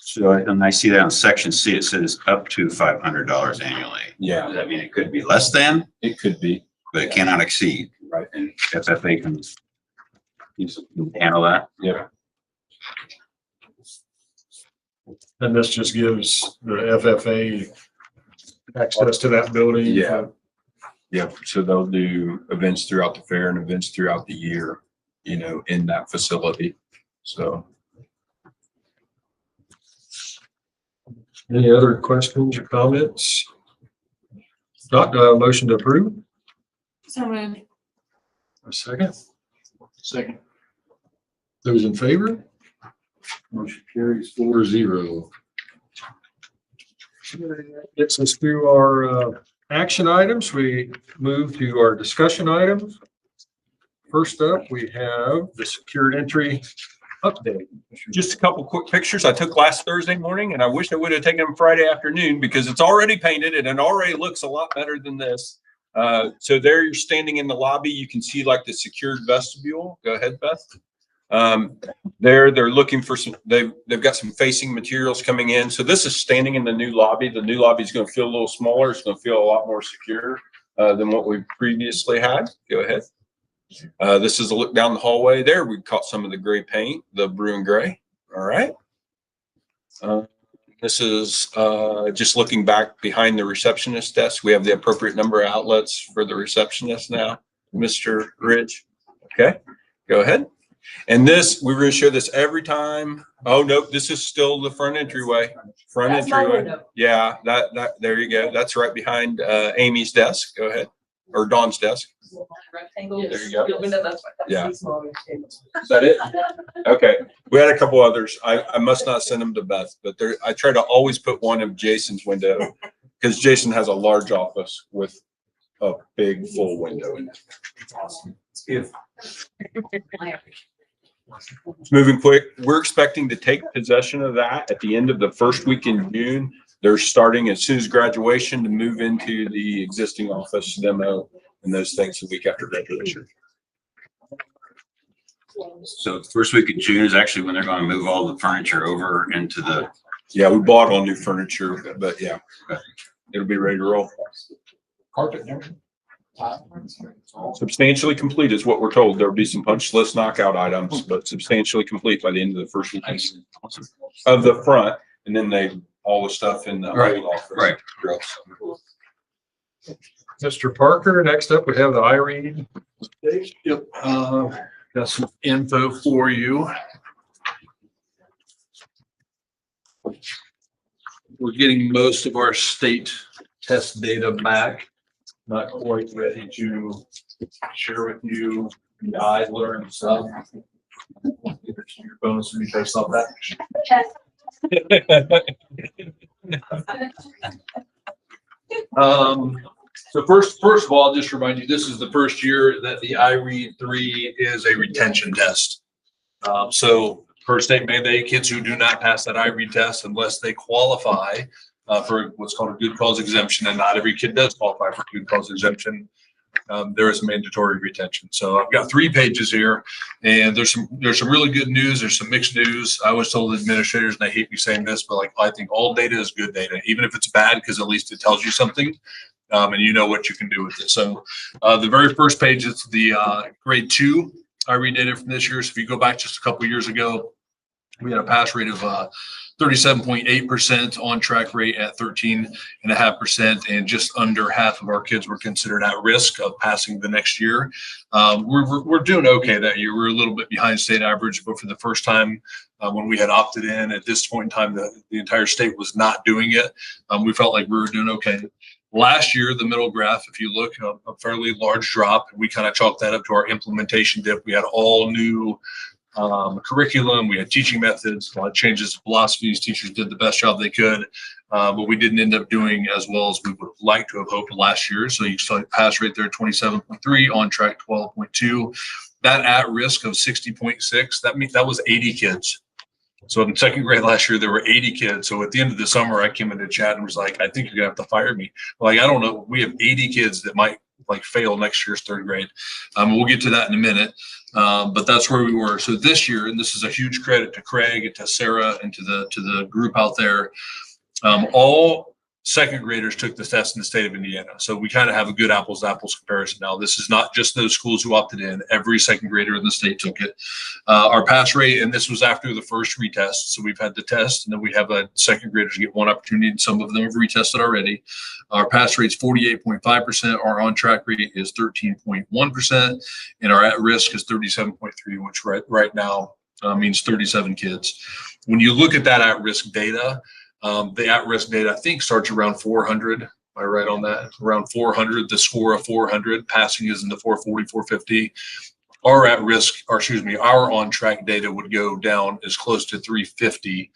So, and I see that on section C, it says up to $500 annually. Yeah. Does that mean it could be less than? It could be. But it cannot exceed. Right. And FFA can handle that. Yeah. And this just gives the FFA access to that building. Yeah. Yep. So they'll do events throughout the fair and events throughout the year, in that facility. So. Any other questions or comments? Not a motion to approve? So moved. A second? Second. Those in favor? Motion carries 4-0. Gets us through our action items. We move to our discussion items. First up, we have the secured entry update. Just a couple quick pictures I took last Thursday morning, and I wish I would have taken them Friday afternoon because it's already painted and it already looks a lot better than this. So there you're standing in the lobby. You can see like the secured vestibule. Go ahead, Beth. They're looking for some, they've got some facing materials coming in. So this is standing in the new lobby. The new lobby is going to feel a little smaller. It's going to feel a lot more secure than what we previously had. Go ahead. This is a look down the hallway there. We caught some of the gray paint, the blue and gray. All right. This is just looking back behind the receptionist desk. We have the appropriate number of outlets for the receptionist now, Mr. Ridge. Okay, go ahead. And this, we're going to show this every time. Oh, nope, this is still the front entryway. Front That's my entryway. window. Yeah, there you go. That's right behind Amy's desk. Go ahead. Or Dawn's desk. Rectangle. There you go. Your window, that's Yeah. the smaller table. Is that it? Okay. We had a couple others. I must not send them to Beth, but there, I try to always put one of Jason's window because Jason has a large office with a big full window in it. Awesome. It's beautiful. It's moving quick. We're expecting to take possession of that at the end of the first week in June. They're starting as soon as graduation to move into the existing office demo and those things the week after graduation. So the first week of June is actually when they're going to move all the furniture over into the. Yeah, we bought all new furniture, but yeah, it'll be ready to roll. Carpet and everything. Substantially complete is what we're told. There'll be some punch list knockout items, but substantially complete by the end of the first week of the front, and then all the stuff in the old office. Right. Mr. Parker, next up, we have the IREAD. Yep. Got some info for you. We're getting most of our state test data back. Not quite ready to share with you. I learned some. Your bonus will be based off that. So first of all, I'll just remind you, this is the first year that the IREAD 3 is a retention test. So first state mandate, kids who do not pass that IREAD test unless they qualify for what's called a good cause exemption, and not every kid does qualify for good cause exemption. There is mandatory retention. So I've got 3 pages here, and there's some really good news. There's some mixed news. I was told administrators, and I hate me saying this, but like I think all data is good data, even if it's bad, because at least it tells you something, and you know what you can do with it. So the very first page is the grade 2 IREAD data from this year. So if you go back just a couple of years ago, we had a pass rate of 37.8%, on track rate at 13.5%, and just under half of our kids were considered at risk of passing the next year. We're doing okay that year. We're a little bit behind state average, but for the first time when we had opted in at this point in time, the entire state was not doing it. We felt like we were doing okay. Last year, the middle graph, if you look, a fairly large drop, and we kind of chalked that up to our implementation dip. We had all new curriculum, we had teaching methods, a lot of changes to philosophies. Teachers did the best job they could, but we didn't end up doing as well as we would have liked to have hoped last year. So you saw pass rate there 27.3, on track 12.2. That at risk of 60.6, that was 80 kids. So in second grade last year, there were 80 kids. So at the end of the summer, I came into chat and was like, I think you're gonna have to fire me. Like, I don't know. We have 80 kids that might like fail next year's third grade. We'll get to that in a minute. But that's where we were. So this year, and this is a huge credit to Craig and to Sarah and to the group out there, all second graders took this test in the state of Indiana. So we kind of have a good apples to apples comparison. Now, this is not just those schools who opted in. Every second grader in the state took it. Our pass rate, and this was after the first retest. So we've had the test, and then we have second graders get one opportunity, and some of them have retested already. Our pass rate is 48.5%. Our on track rate is 13.1%, and our at risk is 37.3, which right now means 37 kids. When you look at that at risk data, the at-risk data, I think, starts around 400. Am I right on that? Around 400, the score of 400. Passing is in the 440, 450. Our our on-track data would go down as close to 350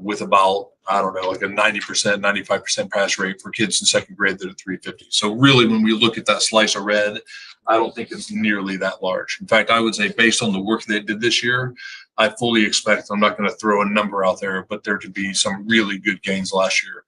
with about, I don't know, like a 90%, 95% pass rate for kids in second grade that are 350. So really, when we look at that slice of red, I don't think it's nearly that large. In fact, I would say based on the work they did this year, I fully expect, I'm not going to throw a number out there, but there to be some really good gains last year.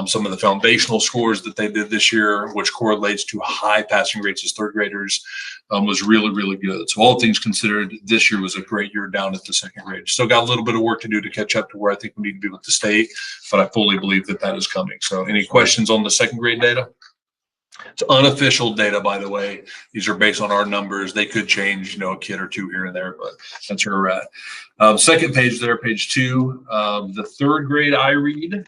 some of the foundational scores that they did this year, which correlates to high passing rates as third graders, was really, really good. So all things considered, this year was a great year down at the second grade. Still got a little bit of work to do to catch up to where I think we need to be with the state, but I fully believe that that is coming. So any questions on the second grade data? It's unofficial data, by the way. These are based on our numbers. They could change, a kid or two here and there, but that's where we're at. Second page there, page 2, the third grade iRead.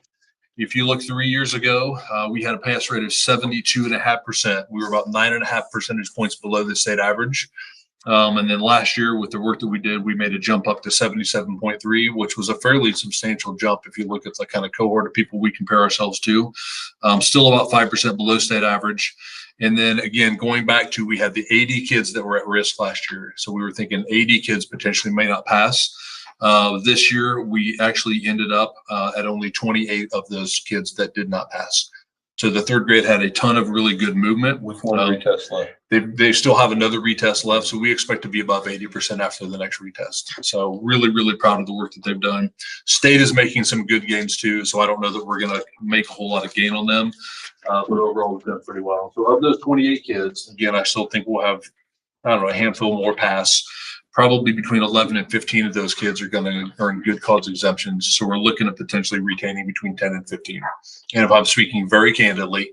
If you look 3 years ago, we had a pass rate of 72.5%. We were about 9.5 percentage points below the state average. And then last year, with the work that we did, we made a jump up to 77.3, which was a fairly substantial jump if you look at the kind of cohort of people we compare ourselves to. Still about 5% below state average. And then again, going back to, we had the 80 kids that were at risk last year. So we were thinking 80 kids potentially may not pass. This year, we actually ended up at only 28 of those kids that did not pass. So the third grade had a ton of really good movement. With one retest left. They still have another retest left. So we expect to be above 80% after the next retest. So really, really proud of the work that they've done. State is making some good gains too. So I don't know that we're going to make a whole lot of gain on them. But overall, we've done pretty well. So of those 28 kids, again, I still think we'll have, a handful more pass. Probably between 11 and 15 of those kids are going to earn good cause exemptions. So we're looking at potentially retaining between 10 and 15. And if I'm speaking very candidly,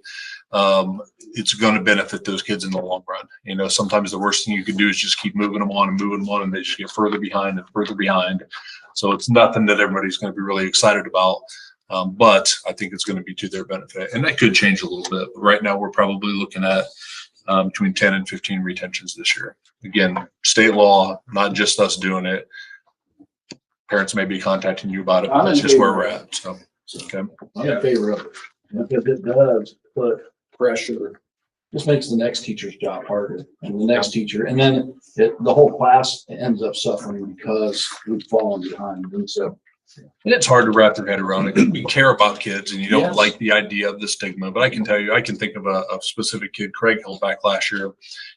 it's going to benefit those kids in the long run. Sometimes the worst thing you can do is just keep moving them on, and they just get further behind and further behind. So it's nothing that everybody's going to be really excited about. But I think it's going to be to their benefit. And that could change a little bit. But right now, we're probably looking at between 10 and 15 retentions this year. Again, state law, not just us doing it. Parents may be contacting you about it, but that's just where we're at. So, okay. I'm in favor of it. Because it does put pressure, just makes the next teacher's job harder and the next teacher. And then the whole class ends up suffering because we've fallen behind. And so, and it's hard to wrap their head around it. We care about kids and you don't like the idea of the stigma, but I can tell you, I can think of a specific kid Craig held back last year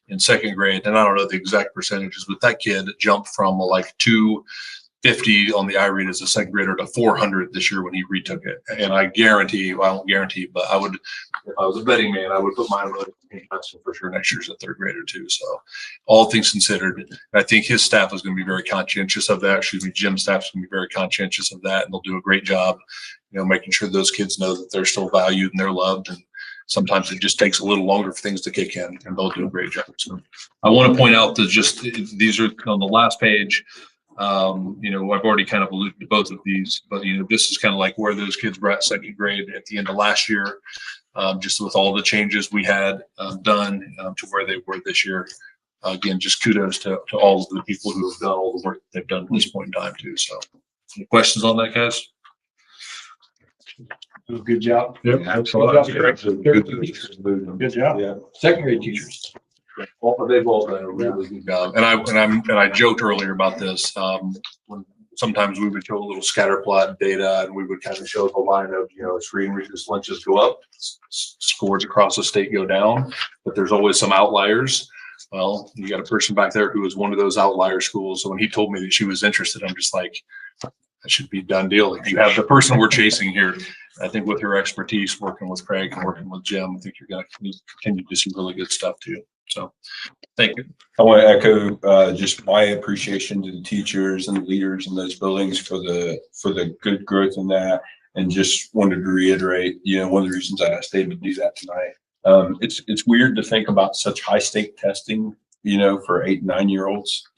in second grade. And I don't know the exact percentages, but that kid jumped from like 250 on the iRead as a second grader to 400 this year when he retook it. And I guarantee, well, I won't guarantee, but I would, if I was a betting man, I would put mine on for sure next year's a third grader too. So all things considered, I think his staff is going to be very conscientious of that. Jim's staff is going to be very conscientious of that, and they'll do a great job, making sure those kids know that they're still valued and they're loved. And sometimes it just takes a little longer for things to kick in, and they'll do a great job. So I want to point out that these are on the last page. I've already kind of alluded to both of these, but this is kind of like where those kids were at second grade at the end of last year, just with all the changes we had done to where they were this year. Again, just kudos to all of the people who have done all the work that they've done at this point in time too. So any questions on that, guys? good job. Yep. Good job. Yeah. Second grade teachers. They've all done a really good job. And I joked earlier about this. When sometimes we would show a little scatter plot data, and we would kind of show the line of, screen readers lunches go up, scores across the state go down, but there's always some outliers. Well, you got a person back there who was one of those outlier schools. So when he told me that she was interested, I'm just like, that should be a done deal. If you have the person we're chasing here, I think with her expertise, working with Craig and working with Jim, I think you're going to continue to see really good stuff too. So thank you. I want to echo just my appreciation to the teachers and the leaders in those buildings for the good growth in that, and just wanted to reiterate, one of the reasons I asked David to do that tonight. It's weird to think about such high stake testing, for 8 and 9 year olds,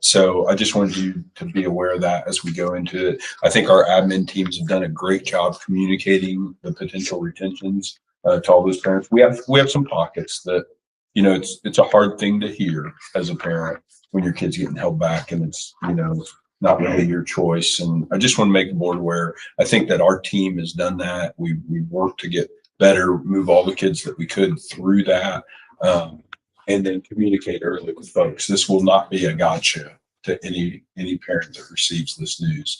so I just wanted you to be aware of that as we go into it. I think our admin teams have done a great job communicating the potential retentions to all those parents. We have some pockets that, it's a hard thing to hear as a parent when your kid's getting held back and it's, not really your choice. And I just want to make the board aware. I think that our team has done that. We worked to get better, move all the kids that we could through that, and then communicate early with folks. This will not be a gotcha to any parent that receives this news.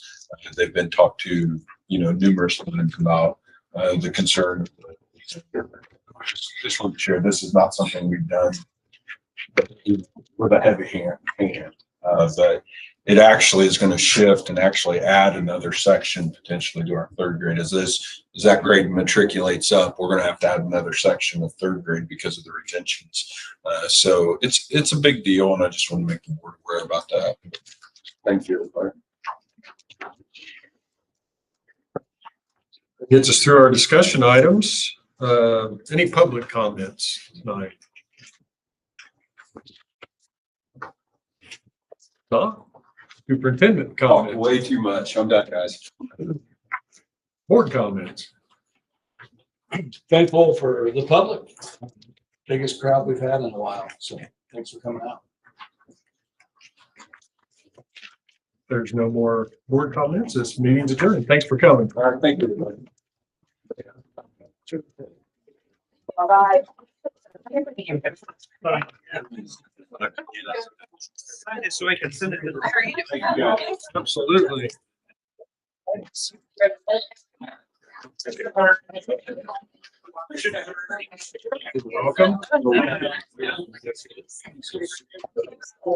They've been talked to, numerous times about the concern. Just want to share, this is not something we've done with a heavy hand. But it actually is going to shift and actually add another section potentially to our third grade. As that grade matriculates up, we're going to have to add another section of third grade because of the retentions. So it's a big deal, and I just want to make the board aware about that. Thank you. Gets us through our discussion items. Any public comments tonight? Tom? Superintendent comments? Way too much. I'm done, guys. Board comments? Thankful for the public. Biggest crowd we've had in a while. So thanks for coming out. There's no more board comments. This meeting's adjourned. Thanks for coming. All right, thank you, everybody. Bye-bye. So I can send it to Absolutely. Welcome.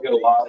Get a lot.